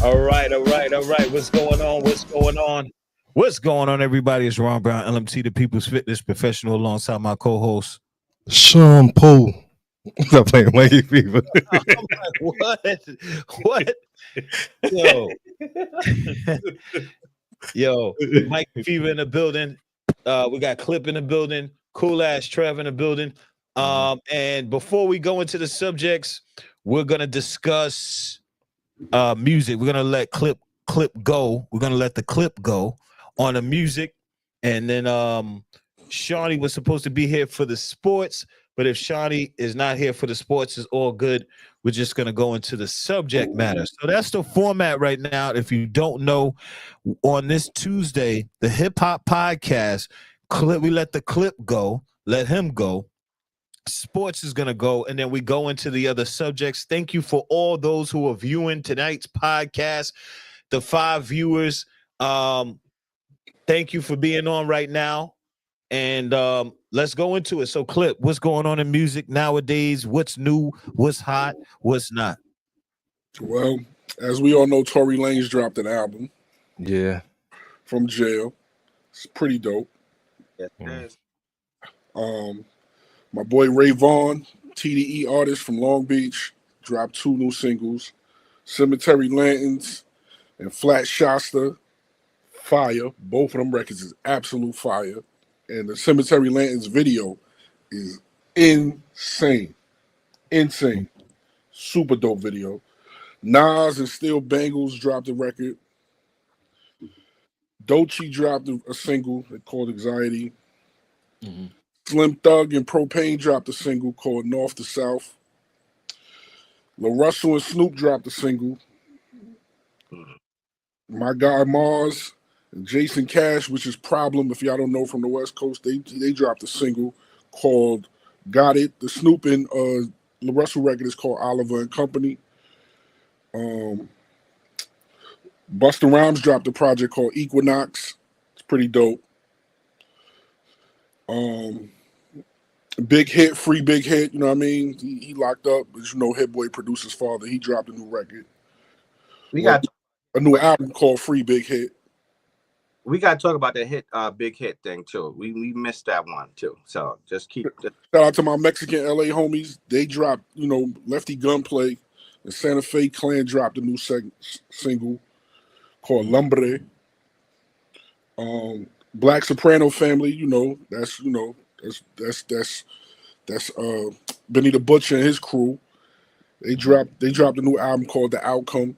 All right. What's going on, everybody? It's Ron Brown, LMT, the People's Fitness Professional, alongside my co-host Shampoo. I'm playing Mikey Fever. I'm like, what? Yo, Mikey Fever in the building. We got Clip in the building. Cool ass Trev in the building. And before we go into the subjects, we're gonna discuss music. We're gonna let clip go. We're gonna let the clip go on the music, and then Shawnee was supposed to be here for the sports, but if Shawnee is not here for the sports, it's all good. We're just gonna go into the subject matter. So that's the format right now. If you don't know, on this Tuesday, the Hip Hop Podcast clip, we let the clip go, let him go. Sports is going to go, and then we go into the other subjects. Thank you for all those who are viewing tonight's podcast, the 5 viewers. Thank you for being on right now, and let's go into it. So, Clip, what's going on in music nowadays? What's new? What's hot? What's not? Well, as we all know, Tory Lanez dropped an album. Yeah. From jail. It's pretty dope. Yes, it is. My boy Ray Vaughn, TDE artist from Long Beach, dropped 2 new singles, Cemetery Lanterns and Flat Shasta, fire. Both of them records is absolute fire. And the Cemetery Lanterns video is insane. Super dope video. Nas and Steel Bangles dropped a record. DOGE dropped a single called Anxiety. Slim Thug and Propane dropped a single called North to South. La Russell and Snoop dropped a single. My guy Mars and Jason Cash, which is Problem, if y'all don't know, from the West Coast, they dropped a single called Got It. The Snoop and La Russell record is called Oliver and Company. Busta Rhymes dropped a project called Equinox. It's pretty dope. Big Hit, free Big Hit, you know what I mean? He locked up, but you know, Hit Boy producer's father. He dropped a new record. We got a new album called Free Big Hit. We got to talk about the Big Hit thing too. We missed that one too. So just keep. Shout out to my Mexican LA homies. They dropped, you know, Lefty Gunplay and Santa Fe Clan dropped a new single called Lumbre. Black Soprano Family, that's Benny the Butcher and his crew. They dropped a new album called The Outcome.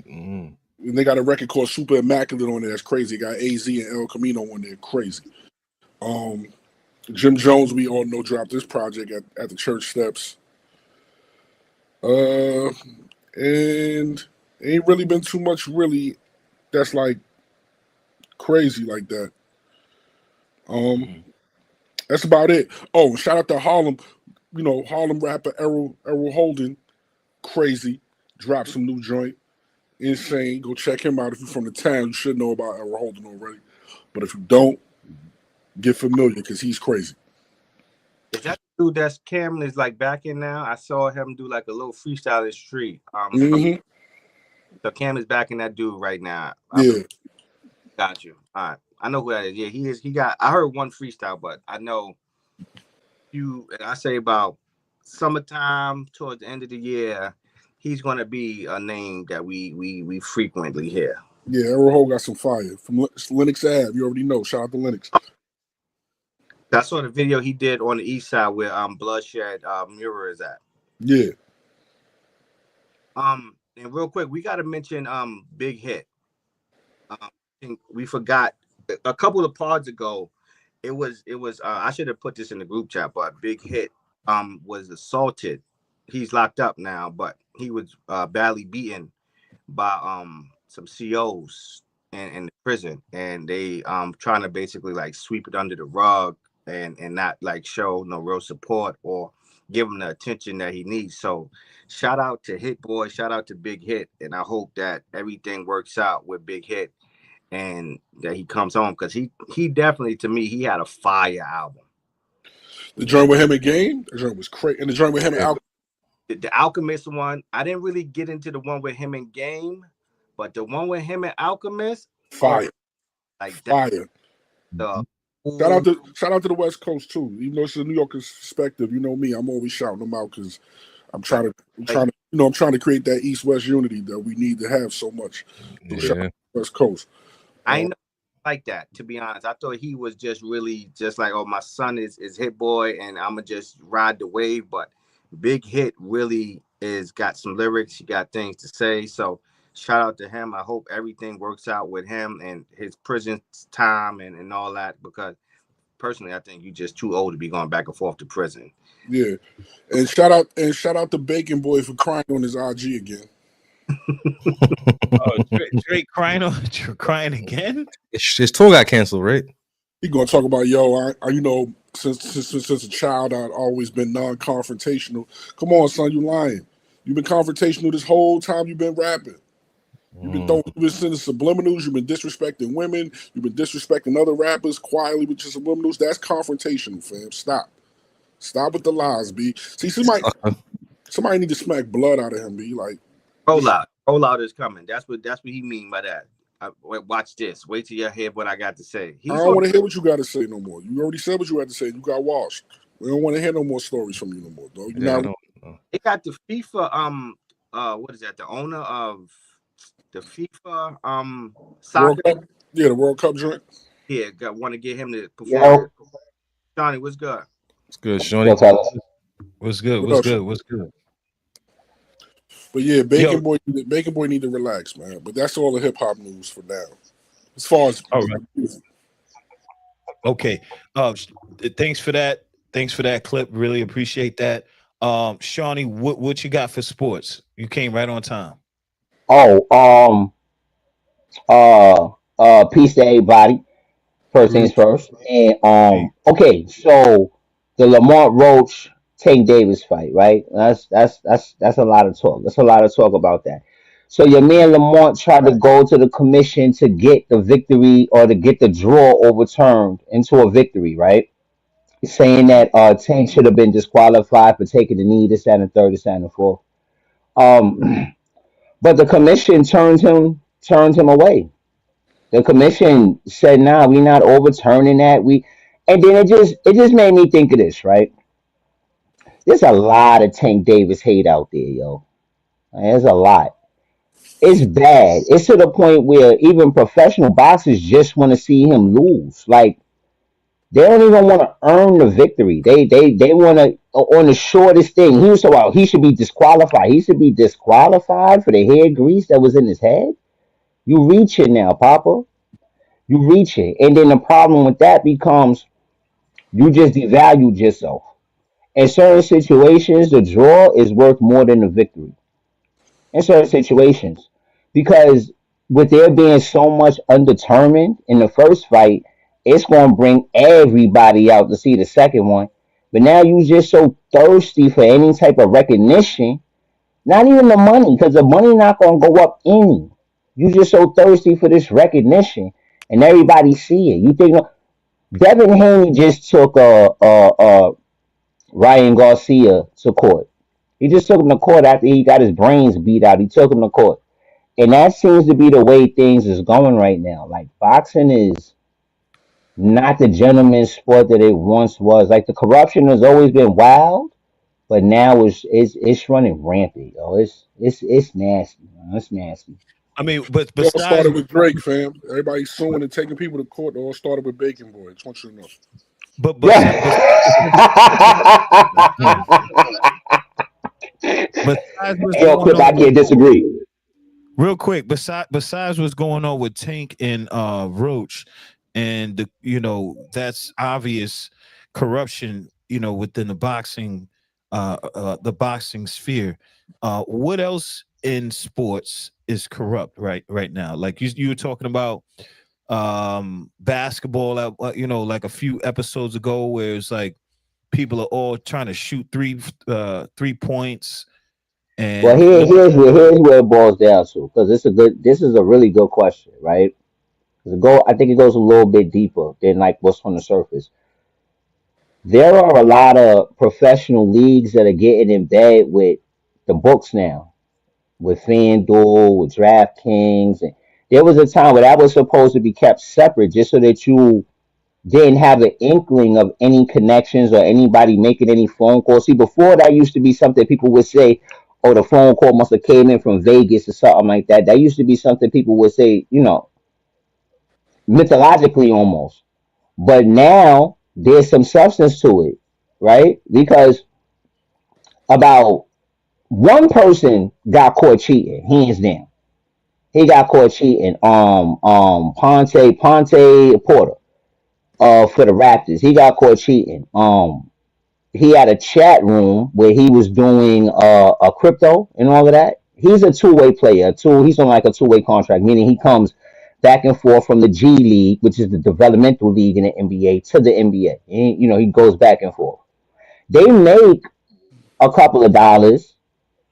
And they got a record called Super Immaculate on there. That's crazy. They got AZ and El Camino on there. Crazy. Jim Jones, we all know, dropped this project at the church steps. And ain't really been too much really that's like crazy like that. That's about it. Oh, shout out to Harlem, Harlem rapper Errol Holden, crazy, dropped some new joint, insane. Go check him out if you're from the town. You should know about Errol Holden already, but if you don't, get familiar because he's crazy. Is that dude that's Cameron is like back in now? I saw him do like a little freestyle in the street. So Cam is back in that dude right now. Yeah. Got you. All right. I know who that is. Yeah, he is. I heard one freestyle, but I know I say about summertime towards the end of the year, he's gonna be a name that we frequently hear. Yeah, Errol Holden got some fire from Lennox Ave. You already know. Shout out to Lennox. I saw the video he did on the east side where Bloodshed Mirror is at. Yeah. And real quick, we gotta mention Big Hit. I think we forgot a couple of pods ago. It was I should have put this in the group chat, but Big Hit was assaulted. He's locked up now, but he was badly beaten by some COs in the prison, and they trying to basically like sweep it under the rug and not like show no real support or give him the attention that he needs. So shout out to Hit Boy, shout out to Big Hit, and I hope that everything works out with Big Hit and that he comes home, because he definitely, to me, he had a fire album. The joint with him and Game, the joint was crazy, and the joint with him and Al. the Alchemist one. I didn't really get into the one with him in Game, but the one with him and Alchemist, Fire, like that. fire. The Shout out to the West Coast too. Even though it's a New Yorker's perspective, you know me, I'm always shouting them out because I'm trying to create that East West unity that we need to have so much. So shout out to the West Coast. I know like that, to be honest. I thought he was just really just like, oh, my son is Hit Boy and I'm gonna just ride the wave. But Big Hit really is got some lyrics, he got things to say. So shout out to him. I hope everything works out with him and his prison time and all that, because personally I think you're just too old to be going back and forth to prison. Yeah. And shout out to Bacon Boy for crying on his IG again. Drake crying again? His tour got canceled, right? He gonna talk about, yo, I you know, since a child I'd always been non-confrontational. Come on, son, you lying. You've been confrontational this whole time you've been rapping. You've been sending subliminals, you've been disrespecting women, you've been disrespecting other rappers quietly with your subliminals. That's confrontational, fam. Stop with the lies, B. See, somebody need to smack blood out of him, B. Like, roll out is coming. That's what he mean by that. Watch this. Wait till you hear what I got to say. I don't want to hear what you got to say no more. You already said what you had to say. You got washed. We don't want to hear no more stories from you no more, though. They got the FIFA. What is that? The owner of the FIFA soccer. World Cup? Yeah, the World Cup joint. Yeah, want to get him to perform. Johnny, what's good? It's good, Shawnee. What's good? But yeah, Bacon Boy need to relax, man. But that's all the hip hop news for now. As far as okay. Thanks for that clip. Really appreciate that. Shawnee, what you got for sports? You came right on time. Peace to everybody. First things first. And okay, so the Lamont Roach Tank Davis fight, right? That's a lot of talk. That's a lot of talk about that. So your man Lamont tried to go to the commission to get the victory or to get the draw overturned into a victory, right? Saying that Tank should have been disqualified for taking the knee, this, that, and the third, this, that, and the fourth. But the commission turned him away. The commission said, "Nah, we're not overturning that." And then it just made me think of this, right? There's a lot of Tank Davis hate out there, yo. There's a lot. It's bad. It's to the point where even professional boxers just want to see him lose. Like, they don't even want to earn the victory. They want to on the shortest thing. He was so out. He should be disqualified. He should be disqualified for the hair grease that was in his head. You reach it now, Papa. You reach it. And then the problem with that becomes you just devalued yourself. In certain situations, the draw is worth more than the victory. In certain situations. Because with there being so much undetermined in the first fight, it's going to bring everybody out to see the second one. But now you just so thirsty for any type of recognition. Not even the money, because the money not going to go up any. You just so thirsty for this recognition, and everybody see it. You think Devin Haney just took Ryan Garcia to court. He just took him to court after he got his brains beat out. He took him to court, and that seems to be the way things is going right now. Like, boxing is not the gentleman's sport that it once was. Like, the corruption has always been wild, but now it's running rampant. Yo, it's nasty. Man. It's nasty. I mean, but it all started with Drake, fam. Everybody suing and taking people to court. It all started with Bacon Boy. I just want you to know. But I can't disagree. Real quick, besides what's going on with Tank and Roach, and that's obvious corruption, within the boxing sphere. What else in sports is corrupt right now? Like you were talking about basketball, like a few episodes ago, where it's like people are all trying to shoot three points. And well, here's where it boils down to, because this is a really good question, right? I think it goes a little bit deeper than like what's on the surface. There are a lot of professional leagues that are getting in bed with the books now with FanDuel, with DraftKings, and there was a time where that was supposed to be kept separate just so that you didn't have an inkling of any connections or anybody making any phone calls. See, before that used to be something people would say, oh, the phone call must have came in from Vegas or something like that. That used to be something people would say, mythologically almost. But now there's some substance to it, right? Because about one person got caught cheating, hands down. He got caught cheating. Ponte Porter, for the Raptors. He got caught cheating. He had a chat room where he was doing a crypto and all of that. He's a two-way player. He's on like a two-way contract, meaning he comes back and forth from the G League, which is the developmental league in the NBA, to the NBA. And, he goes back and forth. They make a couple of dollars,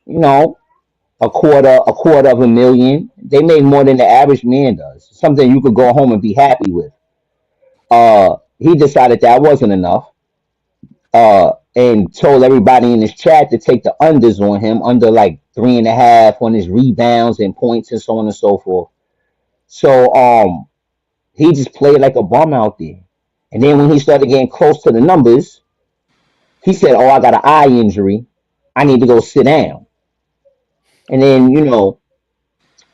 a quarter of a million. They make more than the average man does. Something you could go home and be happy with. He decided that wasn't enough. And told everybody in his chat to take the unders on him, under like 3.5 on his rebounds and points and so on and so forth. So he just played like a bum out there. And then when he started getting close to the numbers, he said, "Oh, I got an eye injury. I need to go sit down." And then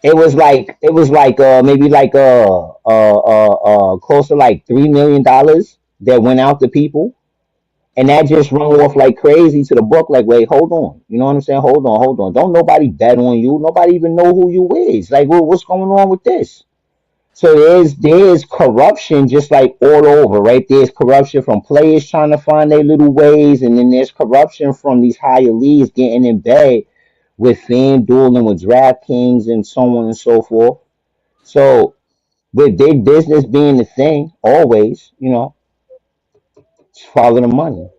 it was like maybe like close to like $3 million that went out to people. And that just run off like crazy to the book. Like, wait, hold on. You know what I'm saying? Hold on. Don't nobody bet on you. Nobody even know who you is. Like, what's going on with this? So there's corruption just like all over, right? There's corruption from players trying to find their little ways, and then there's corruption from these higher leagues getting in bed with FanDuel and with DraftKings and so on and so forth. So with big business being the thing, always, just follow the money.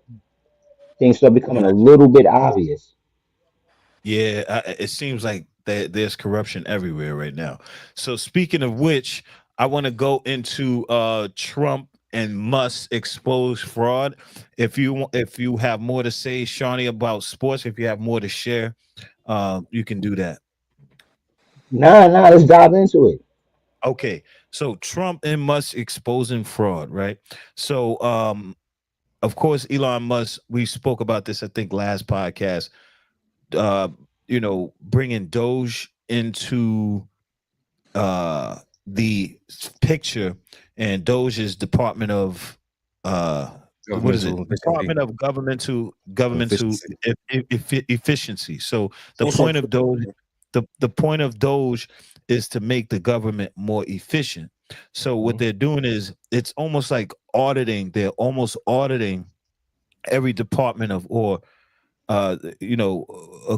Things start becoming a little bit obvious. Yeah, it seems like there's corruption everywhere right now. So speaking of which, I want to go into Trump and Musk expose fraud. If you have more to say, Shawnee, about sports, if you have more to share, you can do that. Nah, let's dive into it. Okay, so Trump and Musk exposing fraud, right? So of course, Elon Musk, we spoke about this, I think, last podcast. uh Bringing DOGE into the picture, and DOGE's Department of what is it? Governmental efficiency. Department of Governmental Efficiency. Efficiency. So the Also, point of DOGE, the point of DOGE is to make the government more efficient. So what Mhm. they're doing is, it's almost like auditing. They're almost auditing every department or a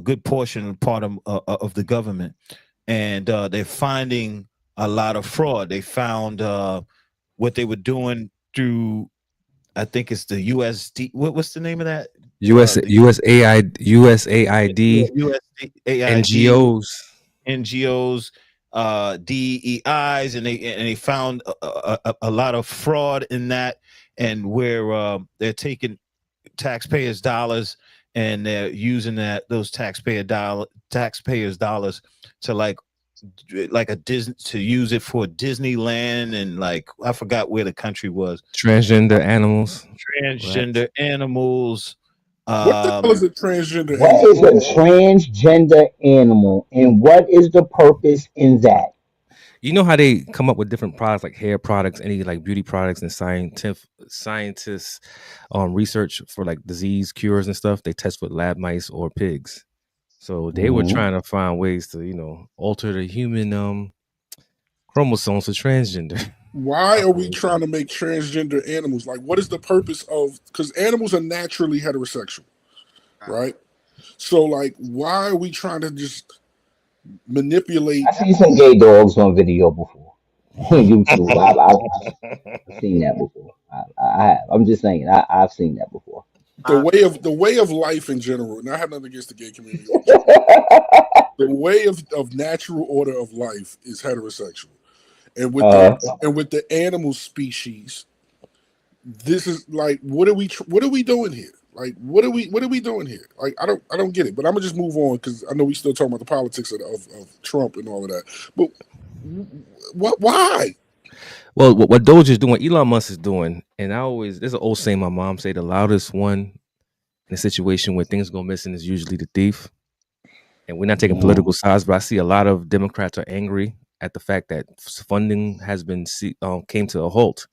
good portion part of the government, and they're finding a lot of fraud. They found what they were doing through, I think it's the USD. What's the name of that? US The USAID, USAID, NGOs. NGOs, DEIs, and they found a lot of fraud in that, and where they're taking taxpayers' dollars, and they're using those taxpayers' dollars to like a Disney, to use it for Disneyland, and like I forgot where the country was. Transgender animals. Rats. Transgender animals. what the hell is Um, a transgender What animal? is a transgender animal, and what is the purpose in that? You know how they come up with different products, like hair products, any like beauty products, and scientists research for like disease cures and stuff. They test with lab mice or pigs. So they were Hmm. trying to find ways to, alter the human chromosomes for transgender. Why are we trying to make transgender animals? Like, what is the purpose of? Because animals are naturally heterosexual, right? So, like, why are we trying to just manipulate? I seen some gay dogs on video before on YouTube. I've seen that before. I have. I'm just saying. I've seen that before. The way of life in general, and I have nothing against the gay community. The way of natural order of life is heterosexual, and with the uh, and with the animal species, this is like what are we doing here? Like, what are we doing here? Like, I don't get it. But I'm gonna just move on because I know we still talking about the politics of Trump and all of that. But what? Why? Well, what DOGE is doing, Elon Musk is doing, and there's an old saying my mom say: the loudest one in a situation where things go missing is usually the thief. And we're not taking political sides, but I see a lot of Democrats are angry at the fact that funding has been came to a halt.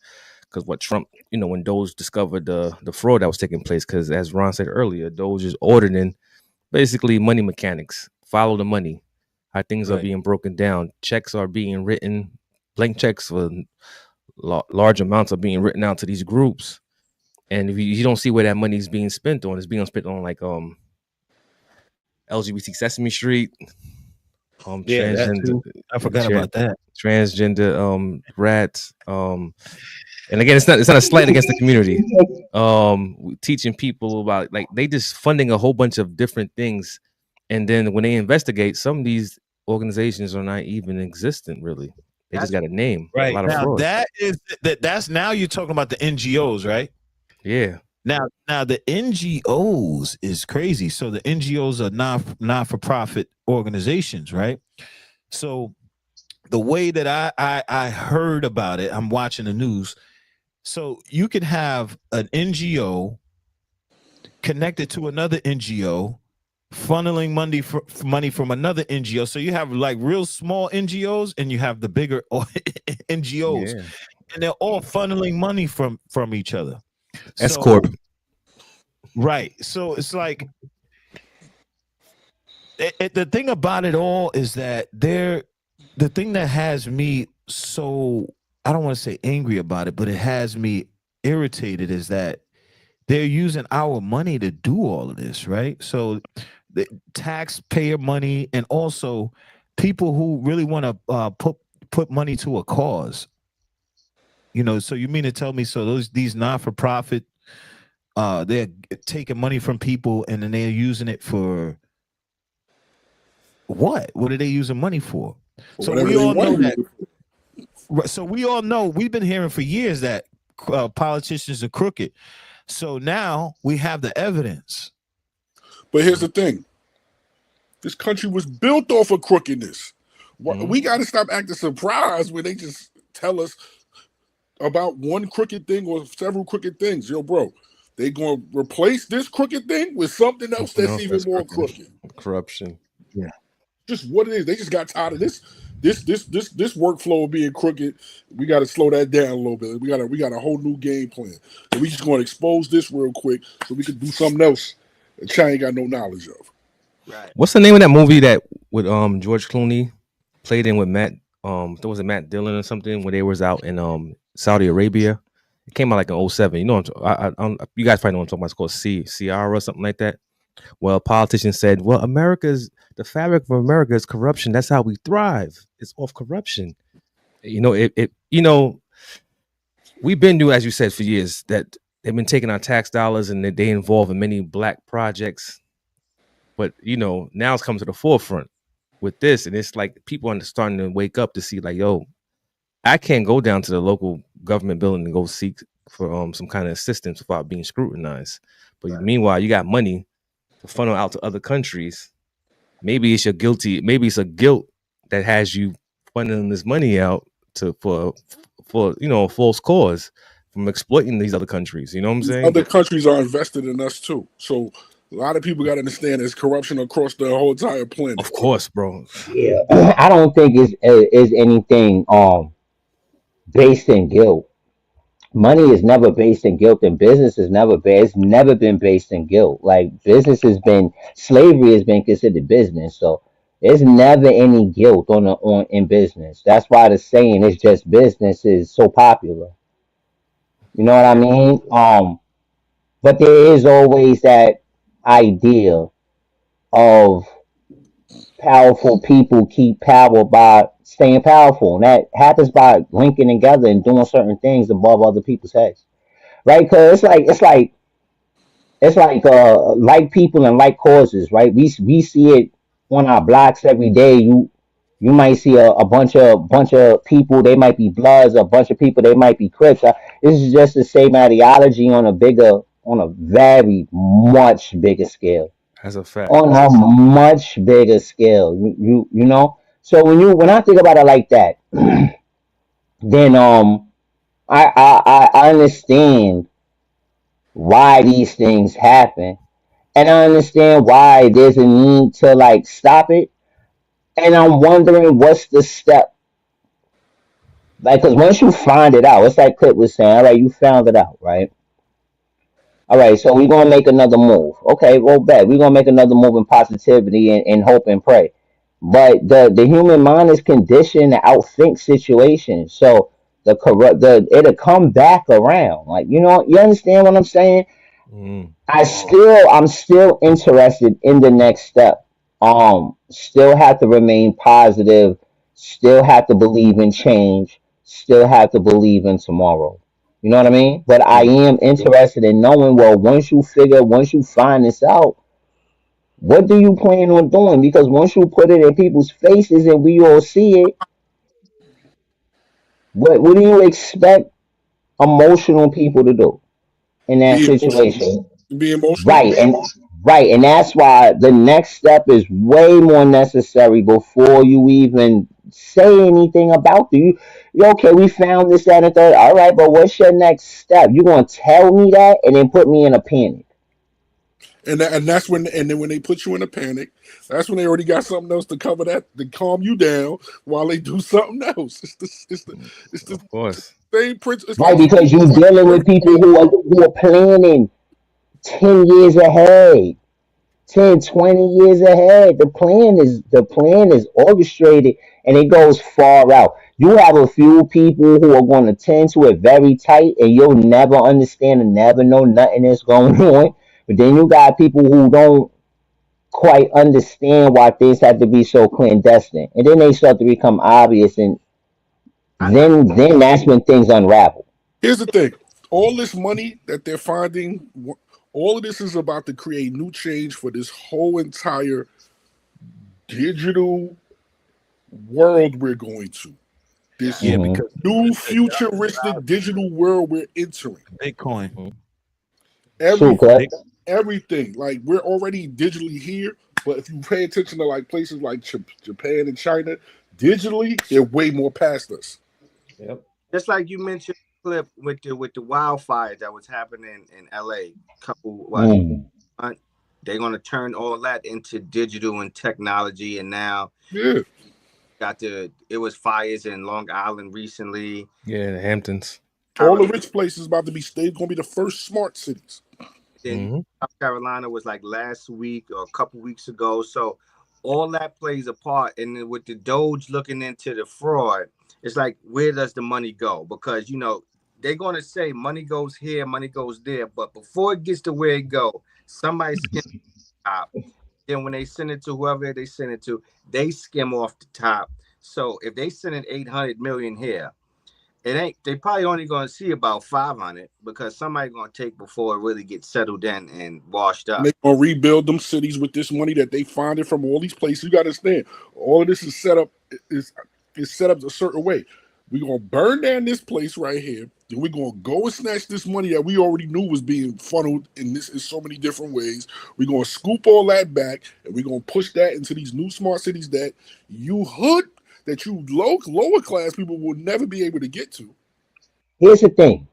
Because what Trump, when DOGE discovered the fraud that was taking place, because as Ron said earlier, DOGE is ordering basically money mechanics, follow the money, how things are being broken down, checks are being written, blank checks for large amounts are being written out to these groups, and if you don't see where that money is being spent on, it's being spent on like LGBT Sesame Street, Yeah, that transgender, too. I forgot about that. transgender rats, and again, it's not a slight against the community. Teaching people about, like, they just funding a whole bunch of different things, and then when they investigate, some of these organizations are not even existent. Really, they just got a name. Right A lot of now, fraud. that's now you're talking about the NGOs, right? Yeah. Now the NGOs is crazy. So the NGOs are not for profit organizations, right? So the way that I heard about it, I'm watching the news. So you can have an NGO connected to another NGO, funneling money from another NGO. So you have like real small NGOs and you have the bigger NGOs, and they're all funneling money from each other. S Corp. Right. So it's like the thing about it all is that the thing that has me so, I don't want to say angry about it, but it has me irritated, is that they're using our money to do all of this, right? So the taxpayer money, and also people who really want to put money to a cause. So you mean to tell me, so these not-for-profit, they're taking money from people and then they're using it for what? What are they using money for? So we all know that. So we all know, we've been hearing for years that politicians are crooked. So now we have the evidence. But here's the thing: this country was built off of crookedness. We got to stop acting surprised when they just tell us about one crooked thing or several crooked things. Yo, bro, they gonna replace this crooked thing with something else that's even more crooked. Corruption. Yeah. Just what it is. They just got tired of this workflow of being crooked. We got to slow that down a little bit. We got a whole new game plan. And we just going to expose this real quick so we can do something else that China ain't got no knowledge of. Right. What's the name of that movie that with George Clooney played in with Matt? There was a Matt Dillon or something when they was out in Saudi Arabia. It came out like in 07. You know, you guys probably know what I'm talking about. It's called Ciara or something like that. Well, politicians said, well, the fabric of America is corruption. That's how we thrive. It's off corruption. We've been doing, as you said, for years, that they've been taking our tax dollars and they involve in many black projects. But, now it's come to the forefront with this. And it's like people are starting to wake up to see, like, yo, I can't go down to the local government building and go seek for some kind of assistance without being scrutinized. But meanwhile, you got money to funnel out to other countries. Maybe it's a guilt that has you funneling this money out for a false cause from exploiting these other countries. You know what I'm saying? Other countries are invested in us too. So a lot of people got to understand there's corruption across the whole entire planet. Of course, bro. Yeah, I don't think is anything based in guilt. Money is never based in guilt, and business is it's never been based in guilt. Like slavery has been considered business, so there's never any guilt in business. That's why the saying "it's just business" is so popular. You know what I mean? But there is always that idea of powerful people keep power by staying powerful, and that happens by linking together and doing certain things above other people's heads, right? Because it's like people and like causes, right? We see it on our blocks every day. You might see a bunch of people. They might be Bloods. A bunch of people. They might be Crips. This is just the same ideology on a bigger on a very much bigger scale. That's a fact. On a much bigger scale. You know. So when I think about it like that, then I understand why these things happen, and I understand why there's a need to like stop it. And I'm wondering what's the step. Like, because once you find it out, it's like Clip was saying, all right, you found it out, right? All right, so we're gonna make another move. Okay, well, bet we're gonna make another move in positivity and hope and pray. But the human mind is conditioned to outthink situations. So it'll come back around. Like, you understand what I'm saying? Mm. I'm still interested in the next step. Still have to remain positive, still have to believe in change, still have to believe in tomorrow. You know what I mean? But I am interested in knowing, well, once you find this out, what do you plan on doing? Because once you put it in people's faces and we all see it, what do you expect emotional people to do in that Be emotional. situation? Be emotional. Right, and that's why the next step is way more necessary before you even say anything about okay, we found this, that, and third. All right, but what's your next step? You gonna tell me that and then put me in a panic? And that's when, and then when they put you in a panic, that's when they already got something else to cover that, to calm you down while they do something else. It's the Of course. same principle. It's Right, like because you're dealing with people who are planning 10 years ahead. 10, 20 years ahead. The plan is orchestrated and it goes far out. You have a few people who are going to tend to it very tight and you'll never understand and never know nothing that's going on. But then you got people who don't quite understand why things have to be so clandestine. And then they start to become obvious and then that's when things unravel. Here's the thing: all this money that they're finding, all of this is about to create new change for this whole entire digital world we're going to. This Yeah, Mhm. because new futuristic digital world we're entering. Bitcoin. Shoot, Everything, cut. everything. Like, we're already digitally here, but if you pay attention to like places like Japan and China, digitally they're way more past us. Yep. Just like you mentioned, Clip, with the wildfire that was happening in LA. Mhm. They're gonna turn all that into digital and technology, and now Yeah, it was fires in Long Island recently. Yeah, the Hamptons. all the rich places about to be stayed going to be the first smart cities. Then Mm-hmm. South Carolina was like last week or a couple weeks ago. So all that plays a part. And then with the DOGE looking into the fraud, it's like, where does the money go? Because they're gonna say money goes here, money goes there, but before it gets to where it go, somebody skim the top. Then when they send it to whoever they send it to, they skim off the top. So if they send it 800 million here, they probably only going to see about 500 because somebody going to take before it really gets settled in and washed And up. they're gonna rebuild them cities with this money that they find it from all these places. You gotta understand, all of this is set up is set up a certain way. We're gonna burn down this place right here, and we're gonna go and snatch this money that we already knew was being funneled in so many different ways. We're gonna scoop all that back and we're gonna push that into these new smart cities that you lower class people will never be able to get to. Here's the thing.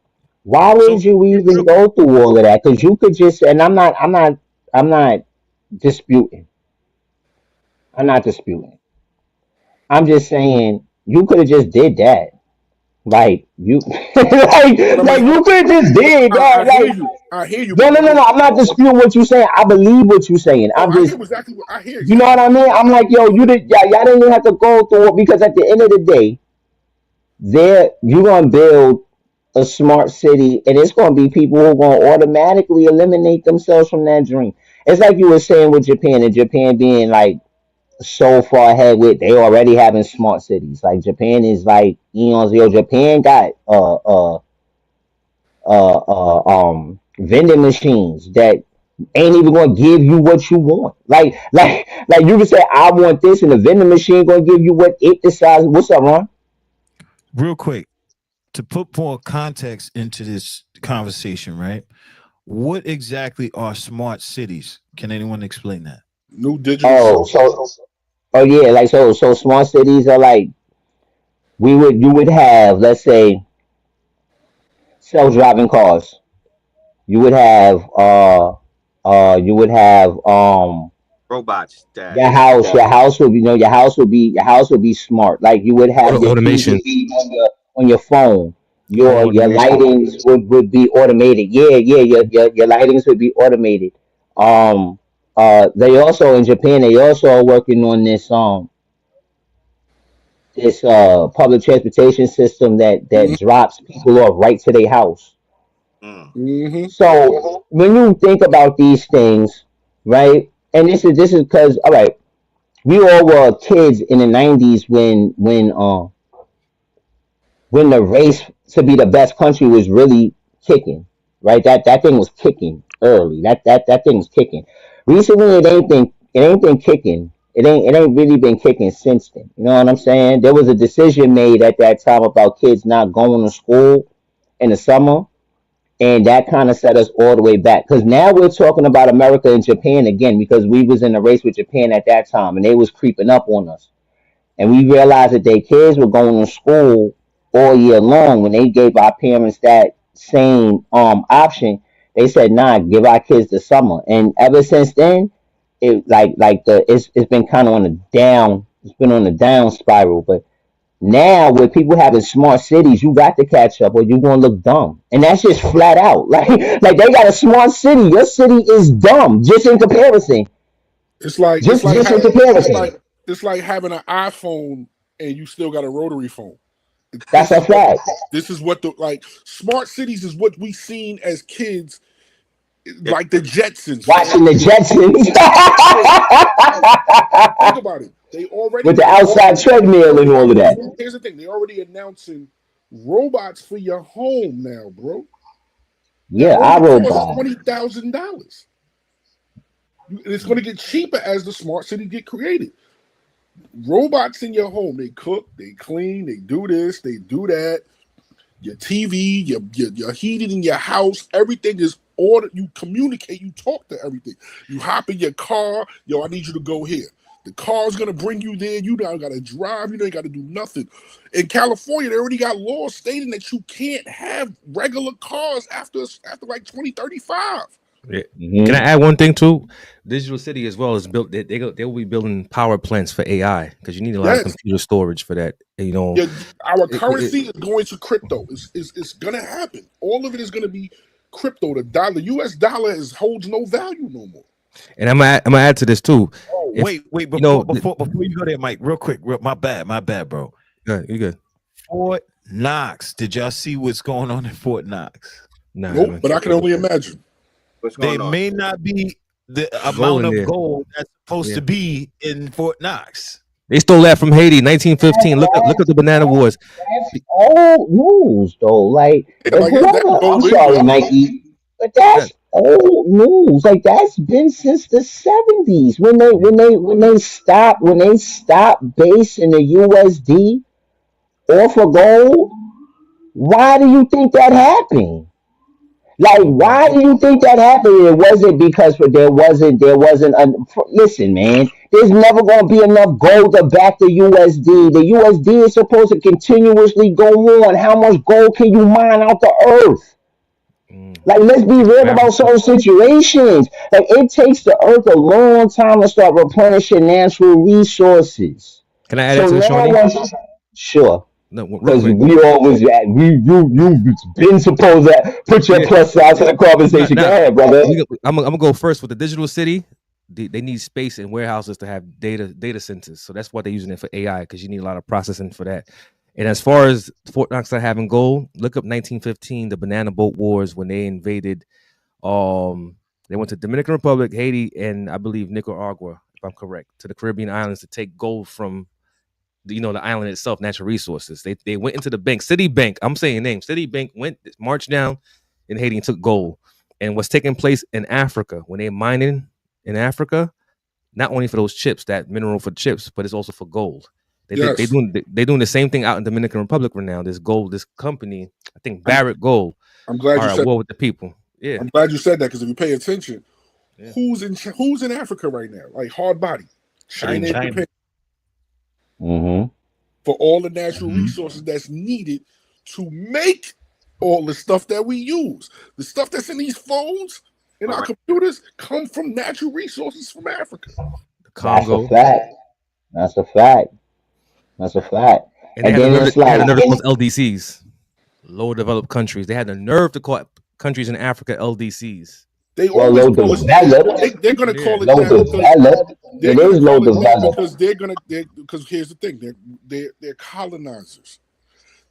Why So would you even go through all of that? Because you could just, and I'm not disputing. I'm not disputing. I'm just saying you could have just did that. Like you, But I like mean, you could have just did that. I hear Like you. I hear you. no, But no, no, no. I'm not disputing what you're saying. I believe what you're saying. no, I'm just, I hear you know what exactly. I mean? I'm like, yo, y'all didn't even have to go through it because at the end of the day, you're gonna build a smart city, and it's gonna be people who are gonna automatically eliminate themselves from that dream. It's like you were saying with Japan, and Japan being like so far ahead with they already having smart cities. Like Japan is like eons. Yo, Japan got vending machines that ain't even gonna give you what you want. Like you can say I want this, and the vending machine gonna give you what it decides. What's up, Ron? real quick, to put more context into this conversation, right? what exactly are smart cities? Can anyone explain that? New digital Oh, city. oh yeah, like so small cities are like you would have, let's say, self-driving cars. You would have you would have Robots that your house would be, your house would be smart. Like you would have your keys Automation. would be on your phone. Home Your automation. lightings would be automated. Yeah, yeah, your lightings would be automated. Um they also in Japan, they also are working on this public transportation system that drops people off right to their house. mm, Mm-hmm. So when you think about these things, right? And this is because, all right, we all were kids in the '90s when the race to be the best country was really kicking, right? That thing was kicking early. That thing was kicking. Recently, it ain't been kicking. It ain't really been kicking since then. You know what I'm saying? There was a decision made at that time about kids not going to school in the summer, and that kind of set us all the way back. Because now we're talking about America and Japan again, because we was in a race with Japan at that time, and they was creeping up on us, and we realized that their kids were going to school all year long. When they gave our parents that same option, they said, "Nah, give our kids the summer." And ever since then, it's been kind of on a down. It's been on a down spiral, but now, with people having smart cities, you got to catch up, or you're gonna look dumb, and that's just flat out. Like they got a smart city. Your city is dumb, just in comparison. It's like it's Just like just in it's comparison. like it's like having an iPhone and you still got a rotary phone. That's a fact. This is what the like smart cities is what we seen as kids, like the Jetsons, fam. Watching the Jetsons Think about it. They already with the outside they treadmill and already all got of that. here's the thing. They already announcing robots for your home now, bro. That Yeah, only I costs robot. $20,000. It's going to get cheaper as the smart city get created. Robots in your home, they cook, they clean, they do this, they do that. Your TV, your heating in your house, everything is ordered. You communicate, you talk to everything. You hop in your car, yo, I need you to go here. The car's gonna bring you there. You don't gotta drive. You don't gotta do nothing. In California, they already got laws stating that you can't have regular cars after like 2035. Yeah. Can I Hmm. add one thing too? Digital City as well is built. They will be building power plants for AI because you need a lot of Yes, computer storage for that. You know, yeah, our it, currency is going to crypto. It's gonna happen. All of it is gonna be crypto. The dollar, US dollar, holds no value no more. and I'm gonna add to this too. Oh, If wait, you before know, before you go there, Mike, real quick, my bad, bro. you good. Fort Knox. Did y'all see what's going on in Fort Knox? Nah, I Nope, haven't but I kept can up with only that. imagine. what's They going on? may not be the Gold amount in of there. gold that's supposed Yeah. to be in Fort Knox. They stole that from Haiti, 1915. Look up the Banana Wars. That's old news, though. Like, Yeah, if like that whoever, I'm gold is sorry, old. Mikey, but Yeah. that's old news. Like, that's been since the '70s when they stopped basing the USD off of gold. Why do you think that happened? Like, why do you think that happened? It wasn't because there wasn't. Listen, man. There's never gonna be enough gold to back the USD. The USD is supposed to continuously go on. How much gold can you mine out the earth? Like, let's be Takes real forever about too. certain situations. Like, it takes the earth a long time to start replenishing natural resources. Can I add that So to the now, Shawnee? sure. No, real Because quick. we always you've been supposed to put your Yeah. plus side to the conversation. Go Nah. ahead, brother. I'm gonna go first with the digital city. They need space and warehouses to have data centers, so that's why they're using it for AI because you need a lot of processing for that. And as far as Fort Knox not having gold, look up 1915, the Banana Boat Wars when they invaded. They went to Dominican Republic, Haiti, and I believe Nicaragua, if I'm correct, to the Caribbean islands to take gold from the island itself, natural resources. They went into the bank, Citibank. I'm saying names. Citibank marched down in Haiti and took gold. And what's taking place in Africa when they mining in Africa, not only for those chips, that mineral for chips, but it's also for gold. Yes, They doing the same thing out in Dominican Republic right now. This gold, this company, I think I'm Barrick Gold, I'm glad you are at said. war with the people. Yeah. I'm glad you said that because if you pay attention, Yeah. who's in Africa right now? Like hard body, China and China. Japan, Mm-hmm. for all the natural resources that's needed to make all the stuff that we use. The stuff that's in these phones, in All our right. computers, come from natural resources from Africa. The That's a Congo. fact. That's a fact. That's a fact. And And then it's they had like, the nerve to call us LDCs, low developed countries. They had the nerve to call countries in Africa LDCs. They well, always low call us. developed. They're gonna Yeah. call it Low that because developed. they're It gonna is low call it that developed. because because here's the thing, they're colonizers.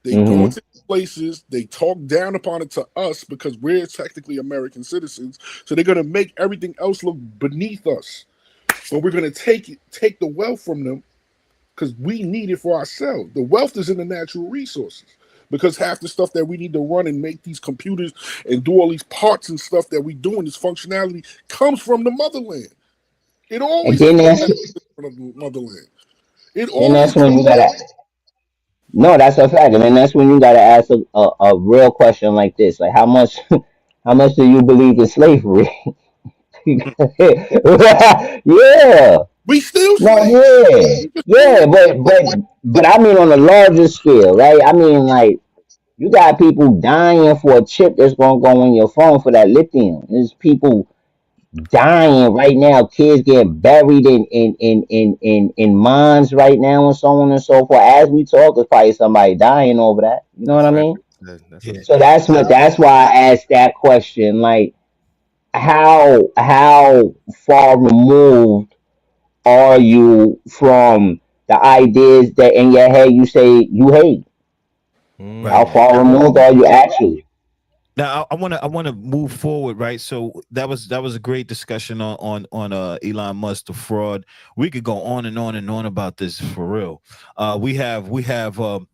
They go Mm-hmm. into places, they talk down upon it to us because we're technically American citizens. So they're gonna make everything else look beneath us. But we're gonna take the wealth from them because we need it for ourselves. The wealth is in the natural resources. Because half the stuff that we need to run and make these computers and do all these parts and stuff that we do in this functionality comes from the motherland. It And always then comes that's from the motherland. It then always that's when comes. you gotta. No, that's a fact. And then that's when you gotta ask a real question like this: like, how much, how much do you believe in slavery? Yeah. We still No, slaves. yeah, We just yeah, doing but I mean on a larger scale, right? I mean, like, you got people dying for a chip that's gonna go in your phone for that lithium. There's people dying right now. Kids getting buried in mines right now, and so on and so forth. As we talk, there's probably somebody dying over that. You know what That's I right. mean? That's Yeah. a So that's why I asked that question. Like, how far removed are you from the ideas that in your head you say you hate? Right. How mm, far removed are you actually? Now I wanna move forward, right? So that was a great discussion on Elon Musk, the fraud. We could go on and on and on about this for real. We have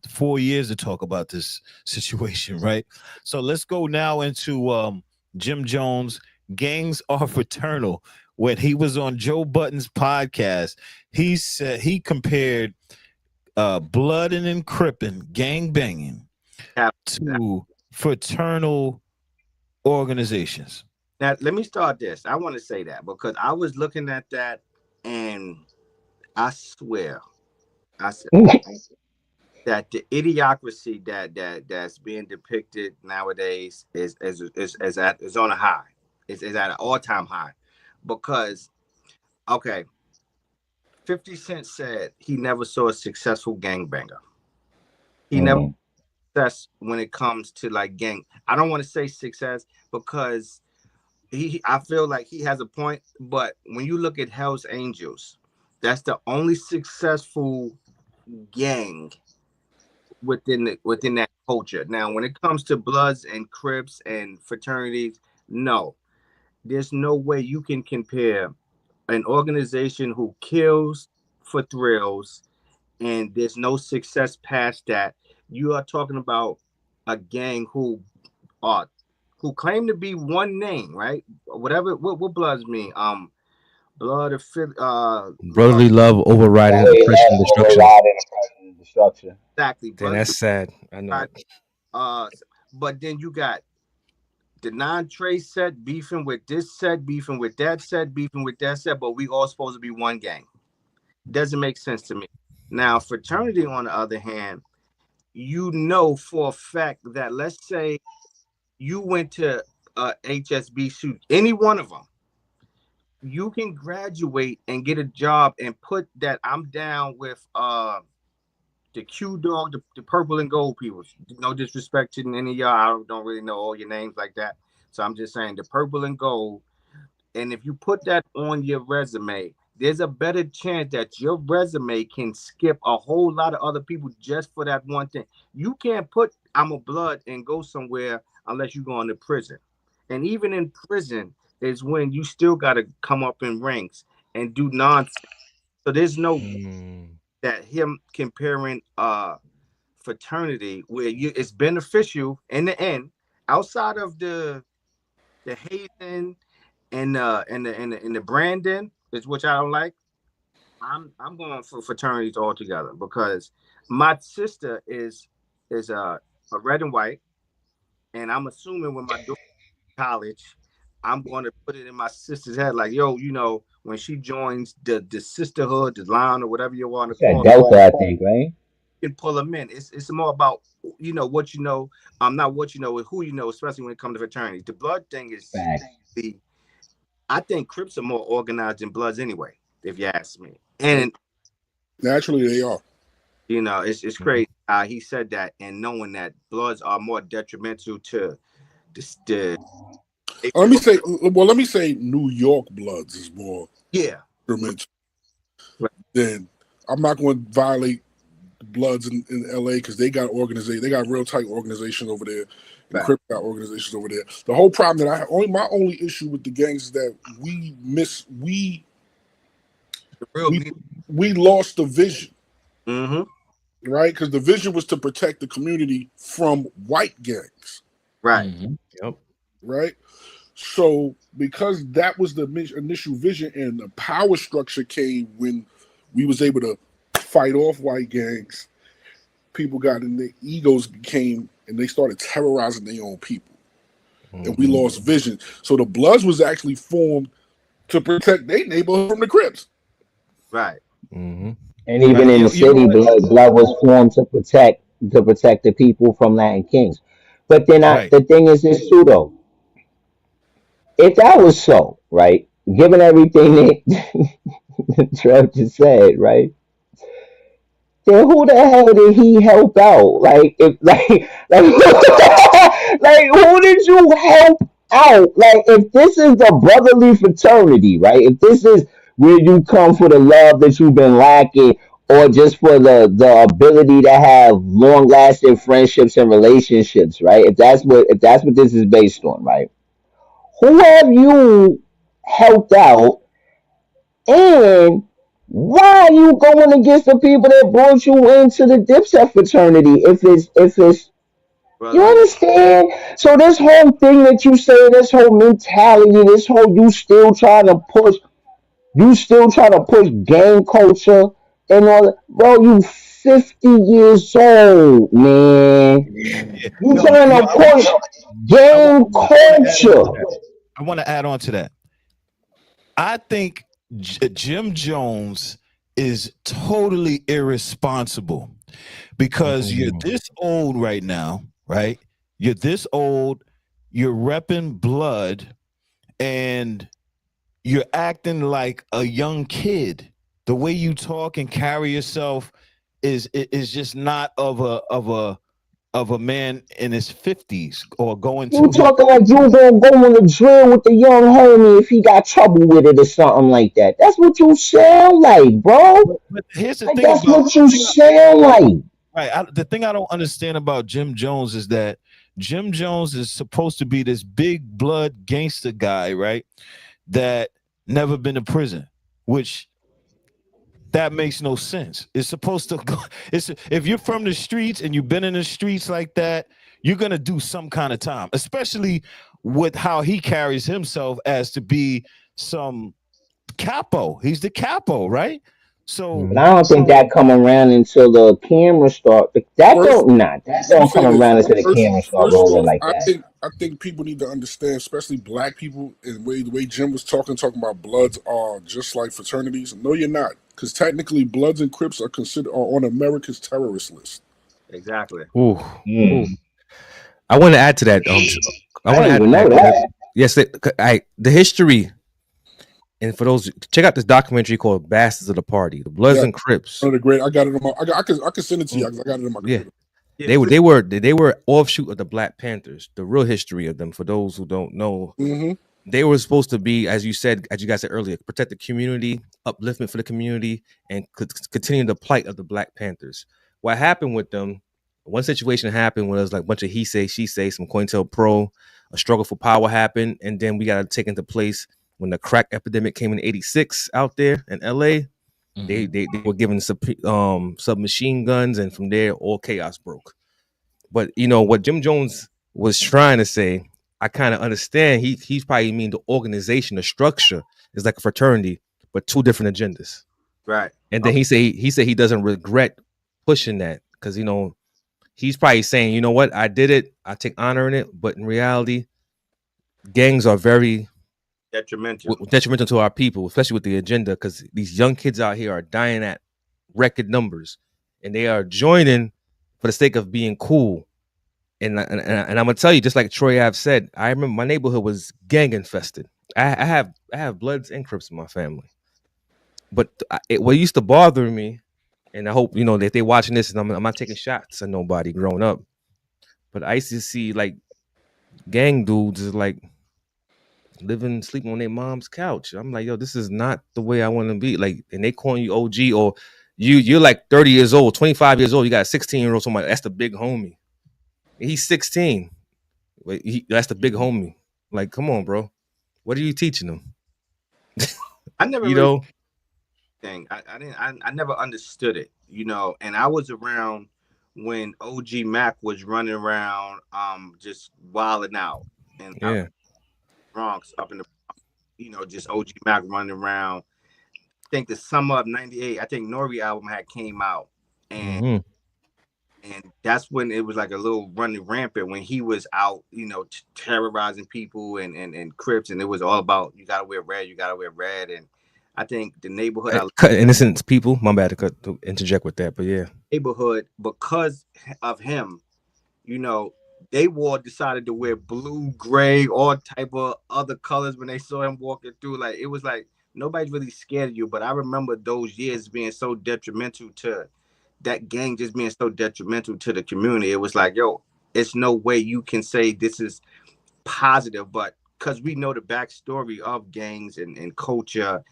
4 years to talk about this situation, right? So let's go now into Jim Jones. Gangs are fraternal. When he was on Joe Budden's podcast, he said he compared blood and encrypting, gang banging Now, to fraternal organizations. now, let me start this. I want to say that because I was looking at that, and I swear, I said that the idiocracy that's being depicted nowadays is on a high. Is at an all time high, because okay, 50 Cent said he never saw a successful gangbanger. He never Mhm. success when it comes to like gang. I don't want to say success because I feel like he has a point, but when you look at Hell's Angels, that's the only successful gang within that culture. Now, when it comes to Bloods and Crips and fraternities, no, there's no way you can compare an organization who kills for thrills and there's no success past that. You are talking about a gang uh who claim to be one name, right? Whatever what Bloods mean. Blood of brotherly love overriding Brotherly oppression love and destruction. overriding oppression and destruction. exactly Damn, brother. that's sad. I know it. Uh, but then you got the non-trace set beefing with this set, beefing with that set, beefing with that set, but we all supposed to be one gang. Doesn't make sense to me. Now, fraternity, on the other hand, you know for a fact that let's say you went to HSBC, any one of them, you can graduate and get a job and put that I'm down with the Q Dog, the purple and gold people. No disrespect to any of y'all. I don't really know all your names like that. So I'm just saying the purple and gold. And if you put that on your resume, there's a better chance that your resume can skip a whole lot of other people just for that one thing. You can't put I'm a blood and go somewhere unless you go into prison. And even in prison is when you still got to come up in ranks and do nonsense. So there's no Mm, that him comparing fraternity where you it's beneficial in the end outside of the hazing and the branding is which I don't like. I'm going for fraternities altogether because my sister is a red and white, and I'm assuming when my daughter college, I'm going to put it in my sister's head, like, yo, when she joins the sisterhood, the line, or whatever you want to Yeah, call it, Delta, I think, right? you can pull them in. It's more about what not what who especially when it comes to fraternities. The blood thing is Facts. the I think Crips are more organized than Bloods anyway, if you ask me. And Naturally, they are. it's crazy how he said that, and knowing that Bloods are more detrimental to the Let me say, New York Bloods is more yeah. detrimental Right. than. I'm not going to violate the Bloods in LA because they got organization. They got real tight organizations over there, and Right. Crip got organizations over there. The whole problem that I have, my only issue with the gangs is that we The real meaning. lost the vision. Mm-hmm. Right, because the vision was to protect the community from white gangs. Right. Mm-hmm. Yep. Right. So because that was the initial vision, and the power structure came when we was able to fight off white gangs, people got in their egos became, and they started terrorizing their own people, and we lost vision. So the Bloods was actually formed to protect their neighborhood from the Crips. Right. Mm-hmm. And even Right. in the You know city, what? blood was formed to protect the people from Latin Kings. But then Right. the thing is this too, though. If that was so, right, given everything that Trev just said, right, then who the hell did he help out? Like, if like who did you help out? Like, if this is the brotherly fraternity, right? If this is where you come for the love that you've been lacking, or just for the ability to have long lasting friendships and relationships, right? If that's what this is based on, right? Who have you helped out, and why are you going against the people that brought you into the dipset fraternity? If it's you Brother. understand? So this whole thing that you say, this whole mentality, this whole you still trying to push gang culture and all that, bro. You 50 years old, man. Yeah. You Yo, trying yo, to push gang I wanna add on to culture. that. I want to add on to that. I think Jim Jones is totally irresponsible because you're Mm-hmm. this old right now, right? You're this old, you're repping blood, and you're acting like a young kid. The way you talk and carry yourself is just not of a man in his 50s or going You to his. talking like you gonna go in the drill with the young homie if he got trouble with it or something like that. That's what you sound like, bro. But here's the Like thing that's about what you sound like. right. The thing I don't understand about Jim Jones is that Jim Jones is supposed to be this big blood gangster guy, right? That never been to prison, which that makes no sense. It's supposed to go, it's if you're from the streets and you've been in the streets like that, you're gonna do some kind of time, especially with how he carries himself as to be some capo. He's the capo, right? So But I don't think that come around until the camera start. First, That let me don't say come this. around until the First, camera start first rolling off, like that. I think people need to understand, especially black people, and the way Jim was talking about Bloods are just like fraternities. No, you're not, because technically Bloods and Crips are on America's terrorist list. Exactly. Ooh. Mm. I want to add to that. I I want to didn't add even to know that. that. Yes, the history, and for those, check out this documentary called "Bastards of the Party," the Bloods Yeah, and Crips. one of the great. I got it on my. I can send it to you. Mm, I got it on my yeah, computer. Yeah, they were please. they were offshoot of the Black Panthers. The real history of them, for those who don't know, Mm-hmm. they were supposed to be, as you guys said earlier, protect the community, upliftment for the community, and continue the plight of the Black Panthers. What happened with them? One situation happened where it was like a bunch of he say, she say, some COINTELPRO, a struggle for power happened, and then we got to take into place when the crack epidemic came in '86 out there in LA. They were given submachine guns, and from there all chaos broke. But you know what Jim Jones was trying to say, I kind of understand. He's probably mean the organization, the structure is like a fraternity, but two different agendas. Right. And then he said he doesn't regret pushing that because he's probably saying, you know what, I did it, I take honor in it, but in reality, gangs are very detrimental. detrimental to our people, especially with the agenda, because these young kids out here are dying at record numbers, and they are joining for the sake of being cool. And I'm gonna tell you, just like Troy Ave said, I remember my neighborhood was gang infested. I have Bloods and Crips in my family, but what used to bother me, and I hope you know that they're watching this, and I'm not taking shots at nobody growing up, but I used to see like gang dudes is like sleeping on their mom's couch. I'm like, yo, this is not the way I want to be. Like, and they calling you OG, or you're like 30 years old, 25 years old. You got a 16-year-old, somebody that's the big homie. He's 16. That's the big homie. Like, come on, bro. What are you teaching them? I never you really know, I never understood it, you know, and I was around when OG Mac was running around just wilding out and out yeah. Bronx up in the, you know, just OG Mac running around. I think the summer of '98, I think Nori album had came out, and Mm-hmm. that's when it was like a little running rampant when he was out, you know, terrorizing people and Crips, and it was all about you gotta wear red, and I think the neighborhood Cut innocent people. My bad to interject with that, but yeah. neighborhood because of him, you know, they decided to wear blue, gray, all type of other colors when they saw him walking through. Like it was like nobody's really scared of you. But I remember those years being so detrimental to that gang, just being so detrimental to the community. It was like, yo, it's no way you can say this is positive, but because we know the backstory of gangs and culture,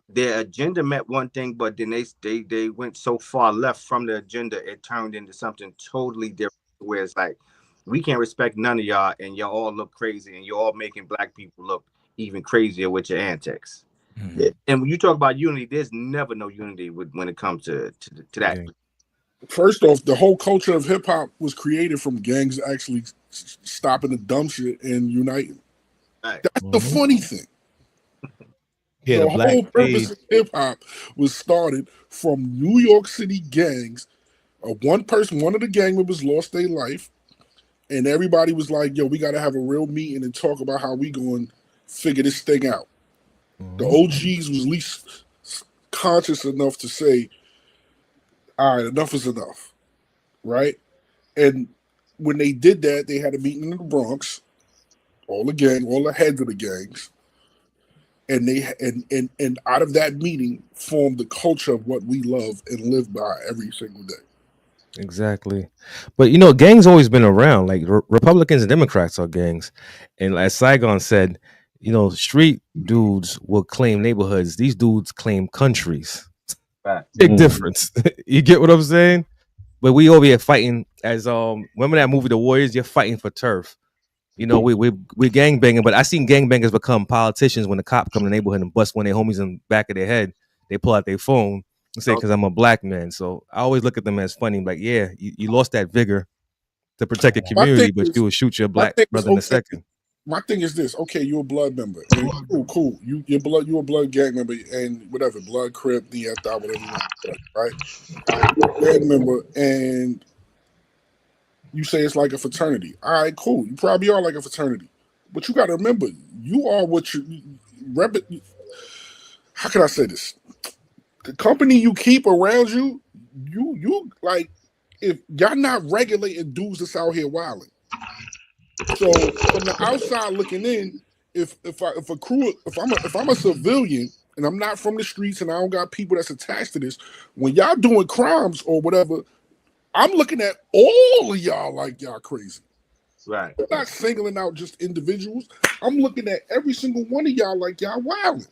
their agenda meant one thing, but then they went so far left from the agenda, it turned into something totally different. Where it's like, we can't respect none of y'all, and y'all all look crazy, and you're all making black people look even crazier with your antics. Mm-hmm. And when you talk about unity, there's never no unity when it comes to that. Yeah. First off, the whole culture of hip hop was created from gangs actually stopping the dumb shit and uniting. Right. That's the funny thing. Yeah, the whole purpose of hip hop was started from New York City gangs. One of the gang members lost their life, and everybody was like, yo, we got to have a real meeting and talk about how we going to figure this thing out. Mm-hmm. The OGs was at least conscious enough to say, all right, enough is enough, right? And when they did that, they had a meeting in the Bronx, all the heads of the gangs, and they and out of that meeting formed the culture of what we love and live by every single day. Exactly. But you know, gangs always been around. Like Republicans and Democrats are gangs. And as Saigon said, you know, street dudes will claim neighborhoods. These dudes claim countries. Right. Big difference. You get what I'm saying? But we over here fighting as remember that movie The Warriors? You're fighting for turf. You know, we gang banging, but I seen gang bangers become politicians when the cop come to the neighborhood and bust one of their homies in the back of their head. They pull out their phone and say, because I'm a black man. So I always look at them as funny. Like, yeah, you lost that vigor to protect your community, but you would shoot your black brother in a second. My thing is this: okay, you're a blood member. Cool. You're a blood gang member, and whatever, blood, crip, DFI, whatever you want, right? Gang member, and you say it's like a fraternity. All right, cool. You probably are like a fraternity, but you got to remember, you are what you rep. How can I say this? The company you keep around you, you like, if y'all not regulating dudes that's out here wilding. So from the outside looking in, if I'm a civilian and I'm not from the streets and I don't got people that's attached to this, when y'all doing crimes or whatever, I'm looking at all of y'all like y'all crazy. Right. I'm not singling out just individuals. I'm looking at every single one of y'all like y'all wilding